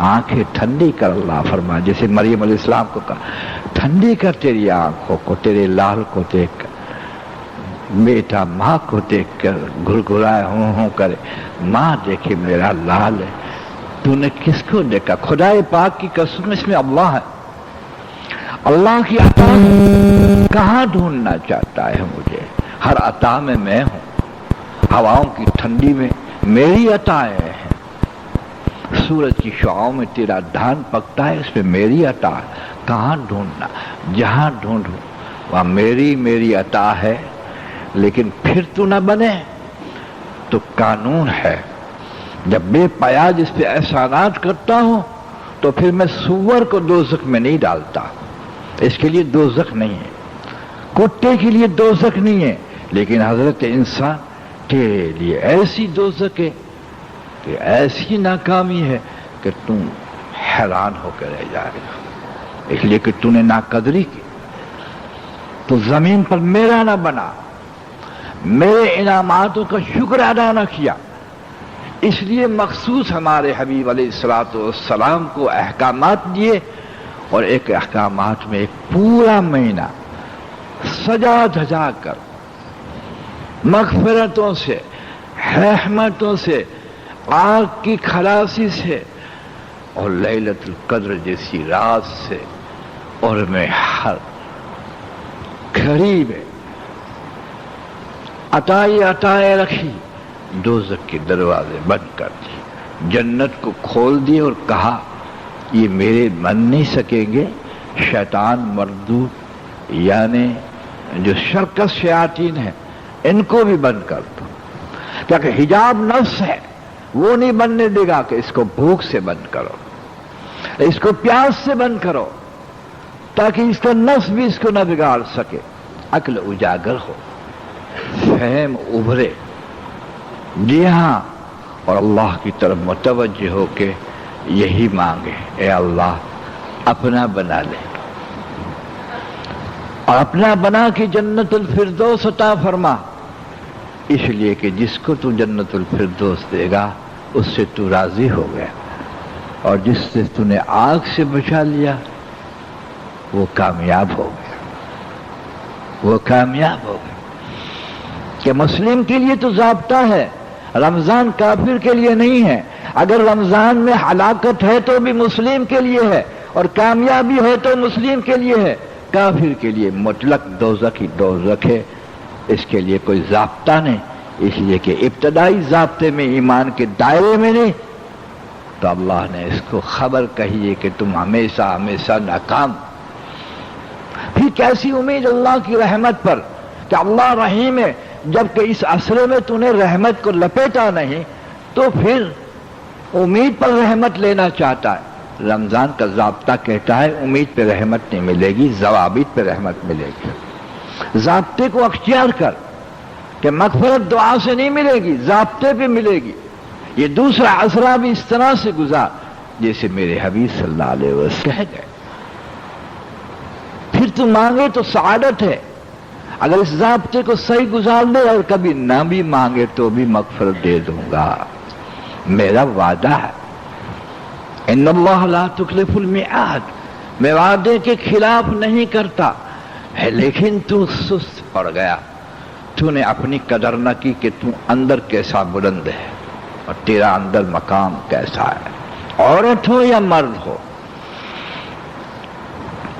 آنکھیں ٹھنڈی کر اللہ فرما. جیسے مریم علیہ السلام کو کہا ٹھنڈی کر تیری آنکھوں کو، تیرے لال کو دیکھ کر. بیٹا ماں کو دیکھ کر گھرگھرائے ہوں کرے، ماں دیکھے میرا لال ہے. تو نے کس کو دیکھا؟ خدائے پاک کی قسم اس میں اللہ ہے، اللہ کی عطا کہاں ڈھونڈنا چاہتا ہے مجھے؟ ہر عطا میں میں ہوں. ہواؤں کی ٹھنڈی میں میری عطائیں ہیں، سورج کی شعاؤں میں تیرا دھان پکتا ہے، اس میں میری عطا ہے. کہاں ڈھونڈنا؟ جہاں ڈھونڈوں وہاں میری عطا ہے. لیکن پھر تو نہ بنے تو قانون ہے، جب بے پایا جس پہ احسانات کرتا ہوں تو پھر میں سور کو دوزخ میں نہیں ڈالتا. اس کے لیے دوزخ نہیں ہے، کتے کے لیے دوزخ نہیں ہے، لیکن حضرت انسان کے لیے ایسی دوزخ ہے کہ ایسی ناکامی ہے کہ تم حیران ہو کے رہ جائے گا. اس لیے کہ تو نے ناقدری کی، تو زمین پر میرا نہ بنا، میرے انعاماتوں کا شکر ادا نہ کیا. اس لیے مخصوص ہمارے حبیب علیہ الصلوۃ والسلام کو احکامات دیے، اور ایک احکامات میں ایک پورا مہینہ سجا دھجا کر مغفرتوں سے، رحمتوں سے، آگ کی خلاصی سے، اور لیلۃ القدر جیسی رات سے، اور میں ہر گھڑی میں عطائیں رکھی. دوزخ کے دروازے بند کر دی، جنت کو کھول دی اور کہا یہ میرے من نہیں سکیں گے. شیطان مردود یعنی جو شرکس شیاطین ہیں ان کو بھی بند کر دو، کیونکہ حجاب نفس ہے، وہ نہیں بننے دے گا کہ اس کو بھوک سے بند کرو، اس کو پیاس سے بند کرو، تاکہ اس کا نفس بھی اس کو نہ بگاڑ سکے. عقل اجاگر ہو، فہم ابھرے، جی ہاں، اور اللہ کی طرف متوجہ ہو کے یہی مانگے، اے اللہ اپنا بنا لے، اور اپنا بنا کے جنت الفردوس عطا فرما. اس لیے کہ جس کو تو جنت الفردوس دے گا اس سے تو راضی ہو گیا، اور جس سے تو نے آگ سے بچا لیا وہ کامیاب ہو گیا، وہ کامیاب ہو گیا. کہ مسلم کے لیے تو ضابطہ ہے، رمضان کافر کے لیے نہیں ہے. اگر رمضان میں ہلاکت ہے تو بھی مسلم کے لیے ہے، اور کامیابی ہے تو مسلم کے لیے ہے. کافر کے لیے مطلق دوزخ ہی دوزخ ہے، اس کے لیے کوئی ضابطہ نہیں. اس لیے کہ ابتدائی ضابطے میں ایمان کے دائرے میں نہیں، تو اللہ نے اس کو خبر کہی ہے کہ تم ہمیشہ ہمیشہ ناکام. پھر کیسی امید اللہ کی رحمت پر کہ اللہ رحیم ہے، جبکہ اس عصرے میں تو نے رحمت کو لپیٹا نہیں تو پھر امید پر رحمت لینا چاہتا ہے. رمضان کا ضابطہ کہتا ہے امید پہ رحمت نہیں ملے گی، ضوابط پہ رحمت ملے گی. ضابطے کو اختیار کر کہ مغفرت دعا سے نہیں ملے گی، ضابطے پہ ملے گی. یہ دوسرا عصرہ بھی اس طرح سے گزار جیسے میرے حبیب صلی اللہ علیہ وسلم کہہ گئے. پھر تو مانگے تو سعادت ہے. اگر اس ضابطے کو صحیح گزار لے اور کبھی نہ بھی مانگے تو بھی مغفرت دے دوں گا، میرا وعدہ ہے. ان اللہ لا تخلف المیعاد، میں وعدے کے خلاف نہیں کرتا ہے. لیکن تو سست پڑ گیا، تو نے اپنی قدر نہ کی کہ تو اندر کیسا بلند ہے اور تیرا اندر مقام کیسا ہے، عورت ہو یا مرد ہو.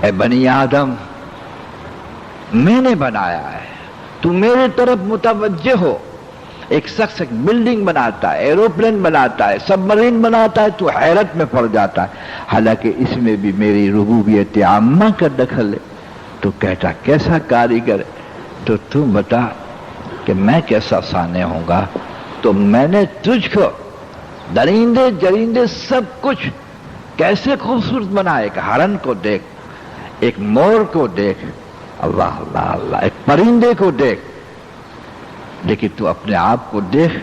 اے بنی آدم، میں نے بنایا ہے، تو میرے طرف متوجہ ہو. ایک شخص ایک بلڈنگ بناتا ہے, ایروپلین بناتا ہے, سب مرین بناتا ہے, تو حیرت میں پڑ جاتا ہے, حالانکہ اس میں بھی میری ربوبیت عامہ کا دخل ہے. تو کہتا کیسا کاریگر ہے؟ تو بتا کہ میں کیسا صانع ہوں گا. تو میں نے تجھ کو درندے جرندے سب کچھ کیسے خوبصورت بنا. ایک ہرن کو دیکھ, ایک مور کو دیکھ, اللہ اللہ اللہ, ایک پرندے کو دیکھ, لیکن تو اپنے آپ کو دیکھ.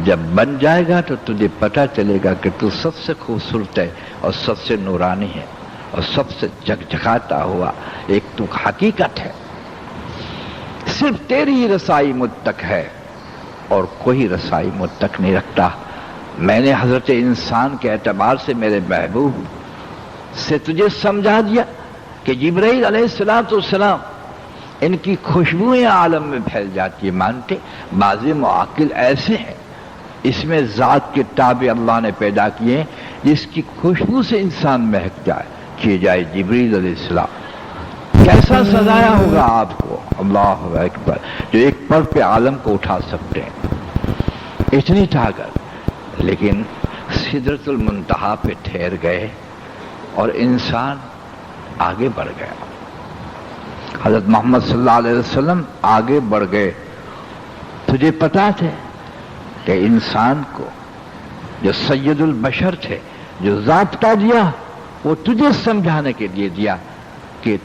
جب بن جائے گا تو تجھے پتہ چلے گا کہ تو سب سے خوبصورت ہے اور سب سے نورانی ہے اور سب سے جگجگاتا ہوا ایک تو حقیقت ہے. صرف تیری ہی رسائی مجھ تک ہے اور کوئی رسائی مجھ تک نہیں رکھتا. میں نے حضرت انسان کے اعتبار سے میرے محبوب سے تجھے سمجھا دیا کہ جبرائیل علیہ السلام ان کی خوشبوئیں عالم میں پھیل جاتی ہیں. مانتے بعض معاقل ایسے ہیں اس میں ذات کے تابع اللہ نے پیدا کیے جس کی خوشبو سے انسان مہک جائے. کیے جائے جبرائیل علیہ السلام, کیسا سزایا ہوگا آپ کو. اللہ اکبر, جو ایک پل پہ عالم کو اٹھا سکتے ہیں, اتنی طاقت. لیکن سدرۃ المنتہا پہ ٹھہر گئے اور انسان آگے بڑھ گیا. حضرت محمد صلی اللہ علیہ وسلم آگے بڑھ گئے. تجھے پتا تھے کہ انسان کو جو سید البشر تھے, جو ضابطہ دیا وہ تجھے سمجھانے کے لیے دیا کہ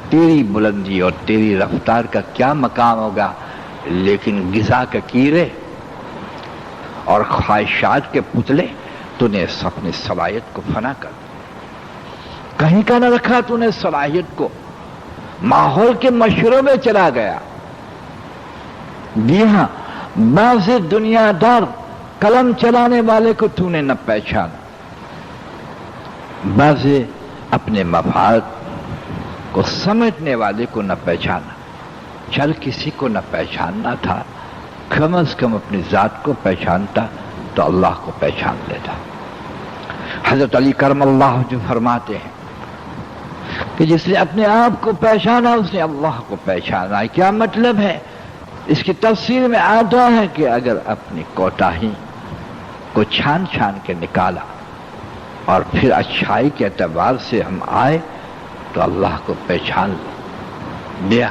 تیری بلندی اور تیری رفتار کا کیا مقام ہوگا, لیکن غذا کے کیڑے اور خواہشات کے پتلے تو نے اپنی صلاحیت کو فنا کر کہیں کا نہ رکھا. تو نے صلاحیت کو ماحول کے مشوروں میں چلا گیا. جی ہاں, بعض دنیا دار قلم چلانے والے کو تو نے نہ پہچانا, بعض اپنے مفاد کو سمجھنے والے کو نہ پہچانا. چل کسی کو نہ پہچاننا تھا, کم از کم اپنی ذات کو پہچانتا تو اللہ کو پہچان لیتا. حضرت علی کرم اللہ جو فرماتے ہیں کہ جس نے اپنے آپ کو پہچانا اس نے اللہ کو پہچانا. کیا مطلب ہے؟ اس کی تفسیر میں آتا ہے کہ اگر اپنی کوتاہی کو چھان چھان کے نکالا اور پھر اچھائی کے اعتبار سے ہم آئے تو اللہ کو پہچان لیا.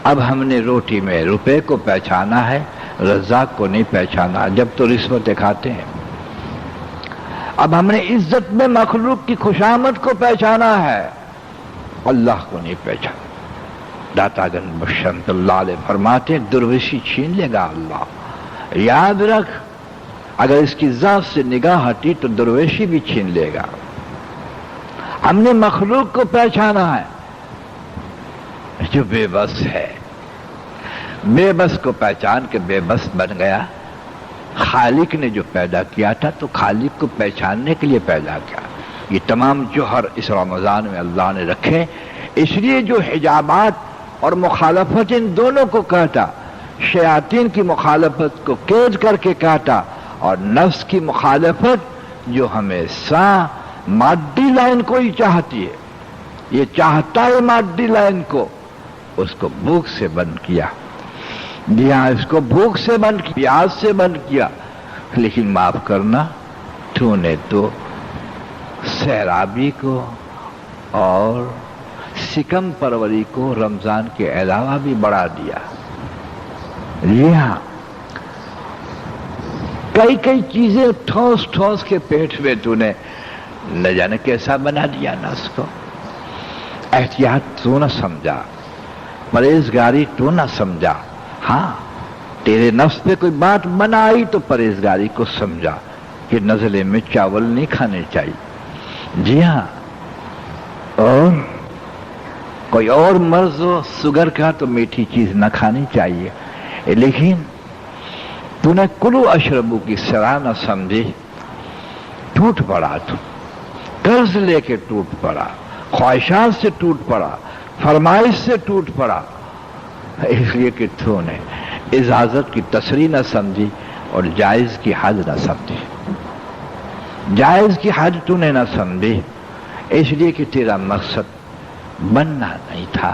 اب ہم نے روٹی میں روپے کو پہچانا ہے, رزاق کو نہیں پہچانا جب تو رشوتیں کھاتے ہیں. اب ہم نے عزت میں مخلوق کی خوشامد کو پہچانا ہے, اللہ کو نہیں پہچانا. داتا گنج بخش رحمۃ اللہ علیہ فرماتے ہیں درویشی چھین لے گا اللہ. یاد رکھ, اگر اس کی ذات سے نگاہ ہٹی تو درویشی بھی چھین لے گا. ہم نے مخلوق کو پہچانا ہے جو بے بس ہے. بے بس کو پہچان کے بے بس بن گیا. خالق نے جو پیدا کیا تھا تو خالق کو پہچاننے کے لیے پیدا کیا. یہ تمام جوہر اس رمضان میں اللہ نے رکھے, اس لیے جو حجابات اور مخالفت ان دونوں کو کاٹا, شیاطین کی مخالفت کو قید کر کے کاٹا اور نفس کی مخالفت جو ہمیشہ مادی لائن کو ہی چاہتی ہے, یہ چاہتا ہے مادی لائن کو, اس کو بھوک سے بند کیا. جی ہاں, اس کو بھوک سے بند کیا, پیاس سے بند کیا. لیکن معاف کرنا, تو نے تو سیرابی کو اور سکم پروری کو رمضان کے علاوہ بھی بڑھا دیا. جی ہاں, کئی چیزیں ٹھوس ٹھوس کے پیٹ میں تو نے نہ جانے کیسا بنا دیا نفس کو. احتیاط تو نہ سمجھا, پرہیزگاری تو نہ سمجھا. ہاں, تیرے نفس پہ کوئی بات بنا آئی تو پرہیزگاری کو سمجھا کہ نزلے میں چاول نہیں کھانے چاہیے. جی ہاں, اور کوئی اور مرض ہو شوگر کا تو میٹھی چیز نہ کھانی چاہیے. لیکن تو نے کلو اشربو کی صلاح نہ سمجھی, ٹوٹ پڑا. تو قرض لے کے ٹوٹ پڑا, خواہشات سے ٹوٹ پڑا, فرمائش سے ٹوٹ پڑا, اس لیے کہ تو نے اجازت کی تصریح نہ سمجھی اور جائز کی حد نہ سمجھی. جائز کی حد تو نے نہ سمجھی, اس لیے کہ تیرا مقصد بننا نہیں تھا,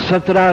17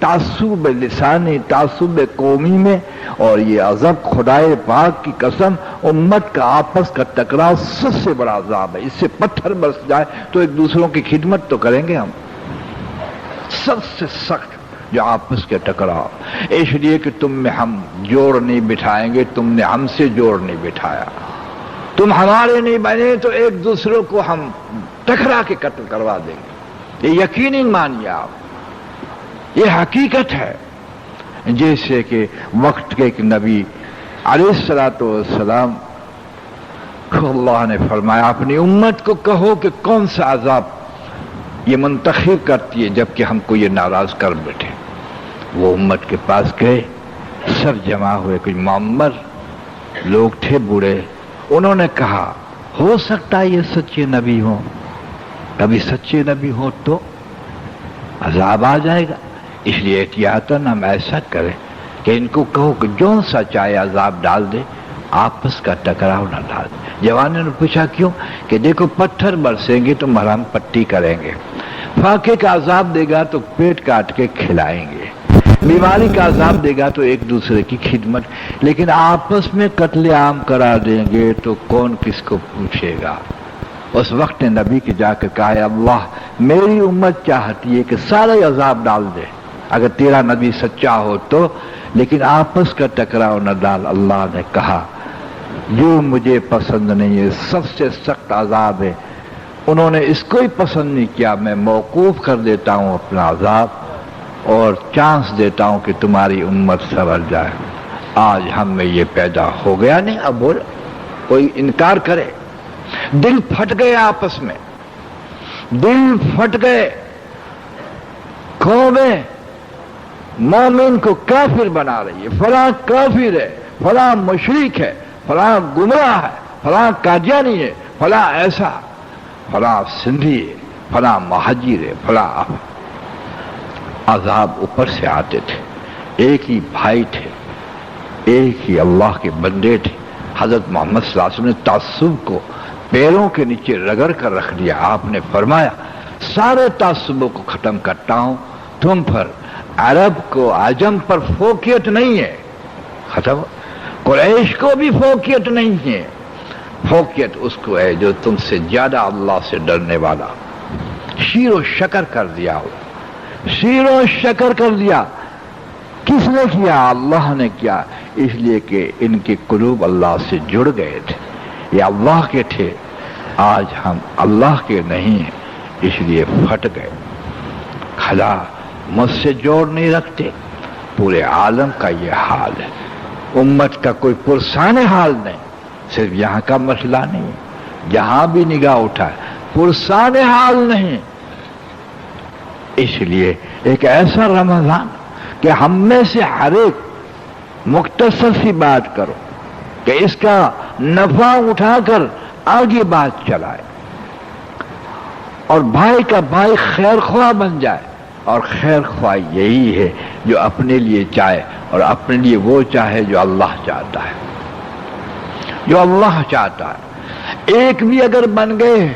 تعصب لسانی، تعصب قومی میں، اور یہ عذاب خدائے پاک کی قسم امت کا آپس کا ٹکراؤ سب سے بڑا عذاب ہے۔ اس سے پتھر برس جائے تو ایک دوسروں کی خدمت تو کریں گے ہم۔ سب سے سخت جو آپس کے ٹکراؤ، اس لیے کہ تم میں ہم جوڑ نہیں بٹھائیں گے، تم نے ہم سے جوڑ نہیں بٹھایا، تم ہمارے نہیں بنے تو ایک دوسروں کو ہم ٹکرا کے قتل کروا دیں گے۔ یہ یقینی مانیے آپ، یہ حقیقت ہے۔ جیسے کہ وقت کے ایک نبی علیہ الصلوۃ والسلام کو اللہ نے فرمایا اپنی امت کو کہو کہ کون سا عذاب یہ منتخب کرتی ہے جبکہ ہم کو یہ ناراض کر بیٹھے۔ وہ امت کے پاس گئے، سب جمع ہوئے، کچھ معمر لوگ تھے بوڑھے، انہوں نے کہا ہو سکتا ہے یہ سچے نبی ہوں، کبھی سچے نبی ہو تو عذاب آ جائے گا، اس لیے احتیاطاً ہم ایسا کریں کہ ان کو کہو کہ جو سا چاہے عذاب ڈال دے، آپس کا ٹکراؤ نہ ڈال دے۔ جوانوں نے پوچھا کیوں؟ کہ دیکھو پتھر برسیں گے تو مرہم پٹی کریں گے، فاقے کا عذاب دے گا تو پیٹ کاٹ کے کھلائیں گے، بیماری کا عذاب دے گا تو ایک دوسرے کی خدمت، لیکن آپس میں قتل عام کرا دیں گے تو کون کس کو پوچھے گا؟ اس وقت نے نبی کے جا کے کہا اللہ میری امت چاہتی ہے کہ سارے عذاب ڈال دے اگر تیرا نبی سچا ہو تو، لیکن آپس کا ٹکراؤ نہ ڈال۔ اللہ نے کہا جو مجھے پسند نہیں ہے، سب سے سخت عذاب ہے، انہوں نے اس کو ہی پسند نہیں کیا، میں موقوف کر دیتا ہوں اپنا عذاب اور چانس دیتا ہوں کہ تمہاری امت سنور جائے۔ آج ہم میں یہ پیدا ہو گیا نہیں، اب بول کوئی انکار کرے، دل پھٹ گئے، آپس میں دل پھٹ گئے، قومیں مومن کو کافر بنا رہی ہے، فلاں کافر ہے، فلاں مشرک ہے، فلاں گمراہ ہے، فلاں قادیانی ہے، فلاں ایسا، فلاں سندھی ہے، فلاں مہاجر ہے، فلاں۔ عذاب اوپر سے آتے تھے، ایک ہی بھائی تھے، ایک ہی اللہ کے بندے تھے۔ حضرت محمد صلی اللہ علیہ وسلم نے تعصب کو پیروں کے نیچے رگڑ کر رکھ دیا۔ آپ نے فرمایا سارے تعصبوں کو ختم کرتا ہوں، تم پر عرب کو عجم پر فوقیت نہیں ہے، ختم۔ قریش کو بھی فوقیت نہیں ہے، فوقیت اس کو ہے جو تم سے زیادہ اللہ سے ڈرنے والا۔ شیر و شکر کر دیا، شیر و شکر کر دیا۔ کس نے کیا؟ اللہ نے کیا، اس لیے کہ ان کے قلوب اللہ سے جڑ گئے تھے، یہ اللہ کے تھے، آج ہم اللہ کے نہیں ہیں، اس لیے پھٹ گئے۔ خدا مجھ سے جوڑ نہیں رکھتے، پورے عالم کا یہ حال ہے، امت کا کوئی پرسان حال نہیں، صرف یہاں کا مسئلہ نہیں، جہاں بھی نگاہ اٹھائے پرسان حال نہیں۔ اس لیے ایک ایسا رمضان کہ ہم میں سے ہر ایک مختصر سی بات کرو کہ اس کا نفع اٹھا کر آگے بات چلائے، اور بھائی کا بھائی خیر خواہ بن جائے، اور خیر خواہ یہی ہے جو اپنے لیے چاہے، اور اپنے لیے وہ چاہے جو اللہ چاہتا ہے، جو اللہ چاہتا ہے۔ ایک بھی اگر بن گئے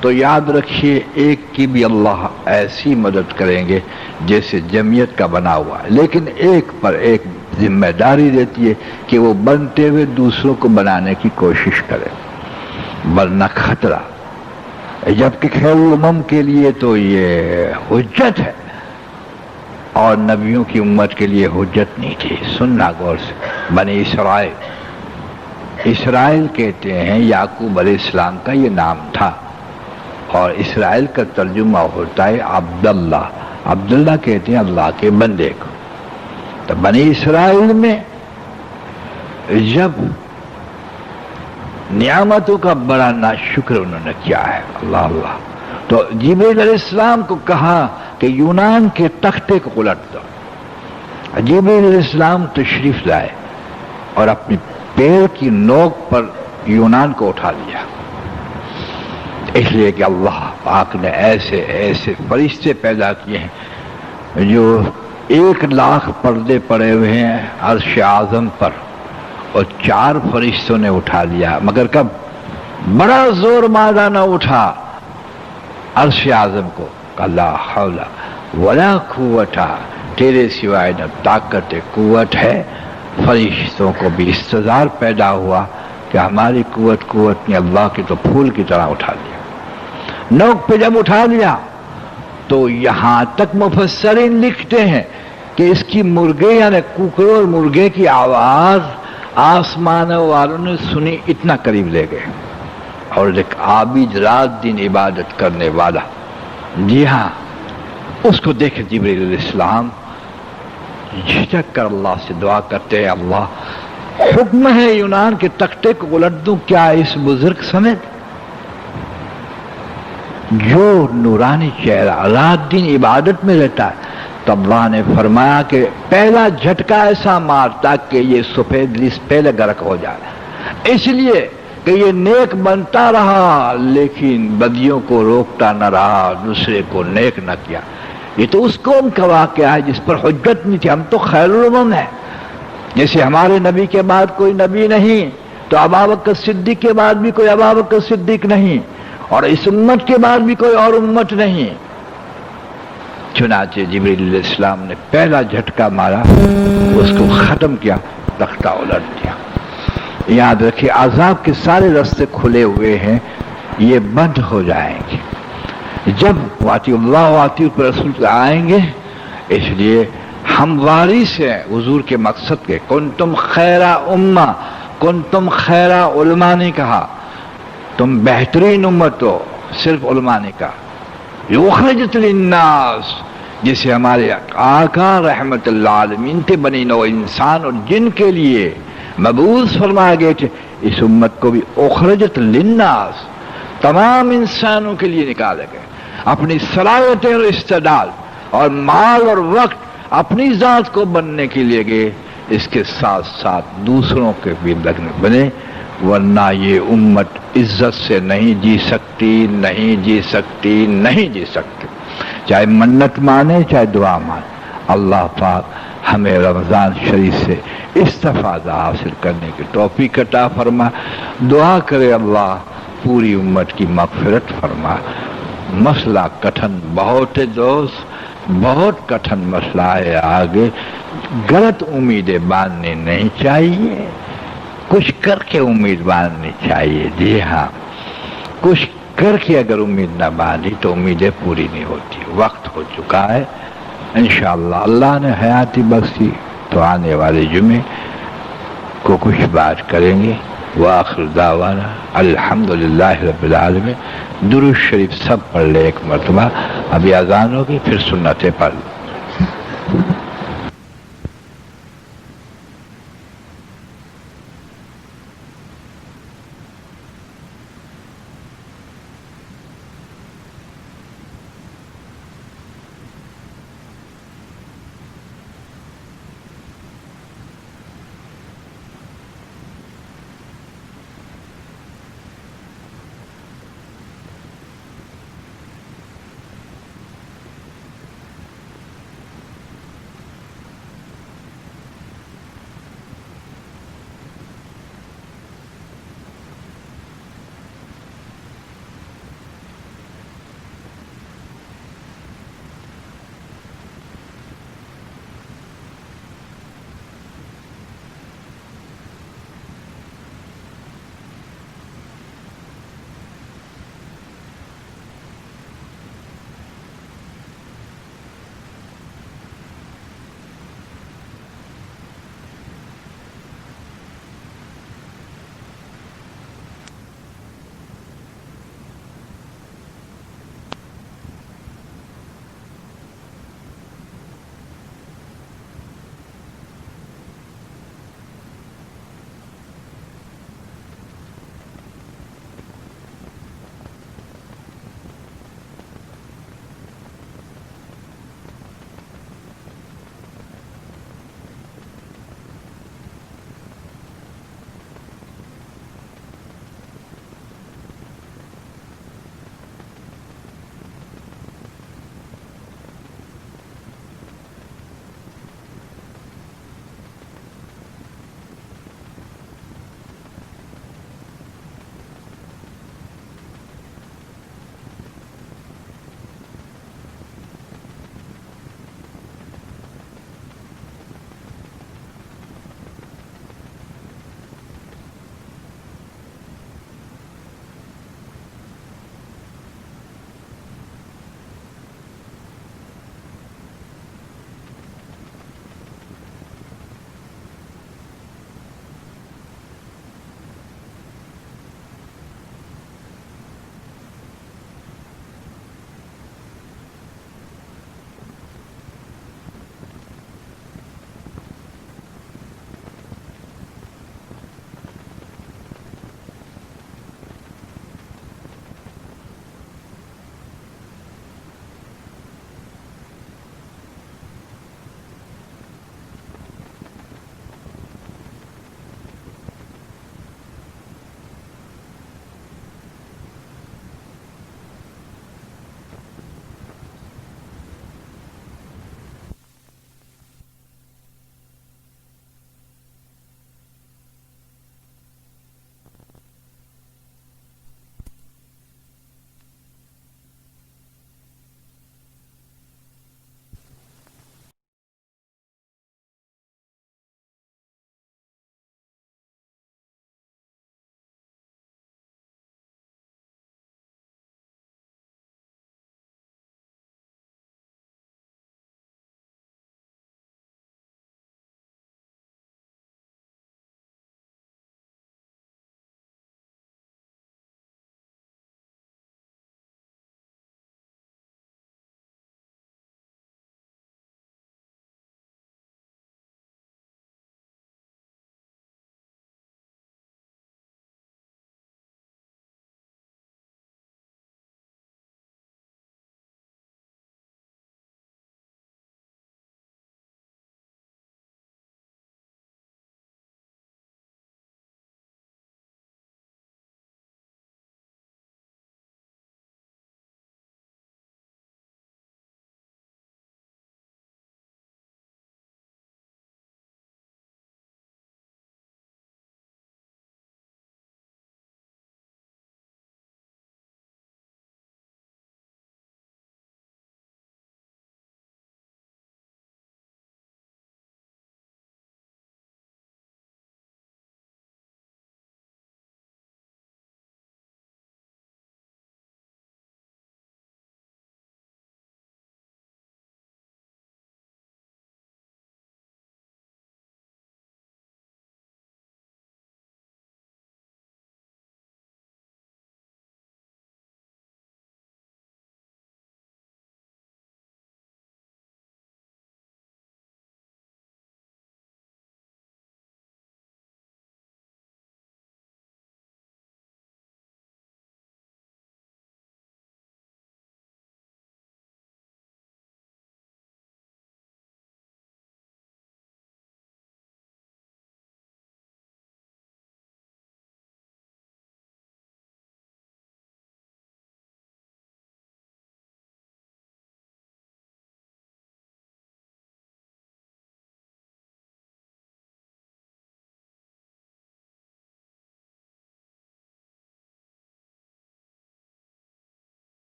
تو یاد رکھیے ایک کی بھی اللہ ایسی مدد کریں گے جیسے جمعیت کا بنا ہوا ہے، لیکن ایک پر ایک ذمہ داری دیتی ہے کہ وہ بنتے ہوئے دوسروں کو بنانے کی کوشش کرے، ورنہ خطرہ۔ جبکہ خیر الامم کے لیے تو یہ حجت ہے، اور نبیوں کی امت کے لیے حجت نہیں تھی۔ سننا غور سے، بنی اسرائیل، اسرائیل کہتے ہیں یعقوب علیہ السلام کا یہ نام تھا، اور اسرائیل کا ترجمہ ہوتا ہے عبداللہ، عبداللہ کہتے ہیں اللہ کے بندے کو۔ تو بنی اسرائیل میں جب نعمتوں کا بڑا ناشکر انہوں نے کیا ہے، اللہ اللہ، تو جبریل علیہ السلام کو کہا کہ یونان کے تختے کو الٹ دو۔ جبریل علیہ السلام تشریف لائے اور اپنی پیر کی نوک پر یونان کو اٹھا لیا، اس لیے کہ اللہ پاک نے ایسے ایسے فرشتے پیدا کیے ہیں جو 1,00,000 پردے پڑے ہوئے ہیں عرش اعظم پر، اور 4 فرشتوں نے اٹھا لیا، مگر کب؟ بڑا زور مارا نہ اٹھا عرش اعظم کو، لا حول ولا قوت تیرے سوائے نہ طاقت قوت ہے. فرشتوں کو بھی استظہار پیدا ہوا کہ ہماری قوت نے اللہ کی تو پھول کی طرح اٹھا لیا. نوک پہ جب اٹھا لیا تو یہاں تک مفسرین لکھتے ہیں کہ اس کی مرغے یعنی کوکڑوں اور مرغے کی آواز آسمان والوں نے سنی، اتنا قریب لے گئے. اور ایک عابد رات دن عبادت کرنے والا، جی ہاں، اس کو دیکھ جبریل علیہ السلام جھجک کر اللہ سے دعا کرتے ہیں، اللہ حکم ہے یونان کے تختے کو الٹ دوں کیا اس بزرگ سمیت؟ جو نورانی چہرہ رات دن عبادت میں رہتا ہے. تو اللہ نے فرمایا کہ پہلا جھٹکا ایسا مارتا کہ یہ سفید لس پہلے غرق ہو جائے، اس لیے کہ یہ نیک بنتا رہا لیکن بدیوں کو روکتا نہ رہا، دوسرے کو نیک نہ کیا. یہ تو اس قوم کا واقعہ ہے جس پر حجت نہیں تھی. ہم تو خیر الامم ہیں، جیسے ہمارے نبی کے بعد کوئی نبی نہیں تو ابوبکر صدیق کے بعد بھی کوئی ابوبکر صدیق نہیں، اور اس امت کے بعد بھی کوئی اور امت نہیں. چنانچہ جبریل علیہ السلام نے پہلا جھٹکا مارا، اس کو ختم کیا، تختہ الٹ دیا. یاد رکھیے عذاب کے سارے راستے کھلے ہوئے ہیں، یہ بند ہو جائیں گے جب واطی اللہ واطی رسول آئیں گے. اس لیے ہم وارث ہیں حضور کے مقصد کے. کنتم خیر امہ، کنتم خیر علماء نے کہا تم بہترین امت ہو، صرف علماء نے کہا. اخرجت للناس، جسے ہمارے آقا رحمت اللہ عالمین تھے بنی نوع انسان اور جن کے لیے مبعوث فرمائے گئے تھے، اس امت کو بھی اخرجت للناس، تمام انسانوں کے لیے نکالے گئے. اپنی صلاحیتیں اور استعداد اور مال اور وقت اپنی ذات کو بننے کے لیے گئے، اس کے ساتھ ساتھ دوسروں کے بھی لگنے بنے، ورنہ یہ امت عزت سے نہیں جی سکتی، نہیں جی سکتی، نہیں جی سکتی. چاہے منت مانے چاہے دعا مانے. اللہ پاک ہمیں رمضان شریف سے استفادہ حاصل کرنے کی توفیق عطا فرما. دعا کرے اللہ پوری امت کی مغفرت فرما. مسئلہ کٹھن بہت ہے دوست، بہت کٹھن مسئلہ ہے. آگے غلط امیدیں باندھنی نہیں چاہیے، کچھ کر کے امید باندھنی چاہیے. جی ہاں، کچھ کر کے اگر امید نہ باندھی تو امیدیں پوری نہیں ہوتی. وقت ہو چکا ہے، انشاءاللہ اللہ نے حیاتی بخشی تو آنے والے جمعے کو کچھ بات کریں گے. وآخر دعوانا الحمدللہ رب العالمین. درود شریف سب پڑھ لے ایک مرتبہ. ابھی اذان ہوگی، پھر سنتیں پڑھ لیں.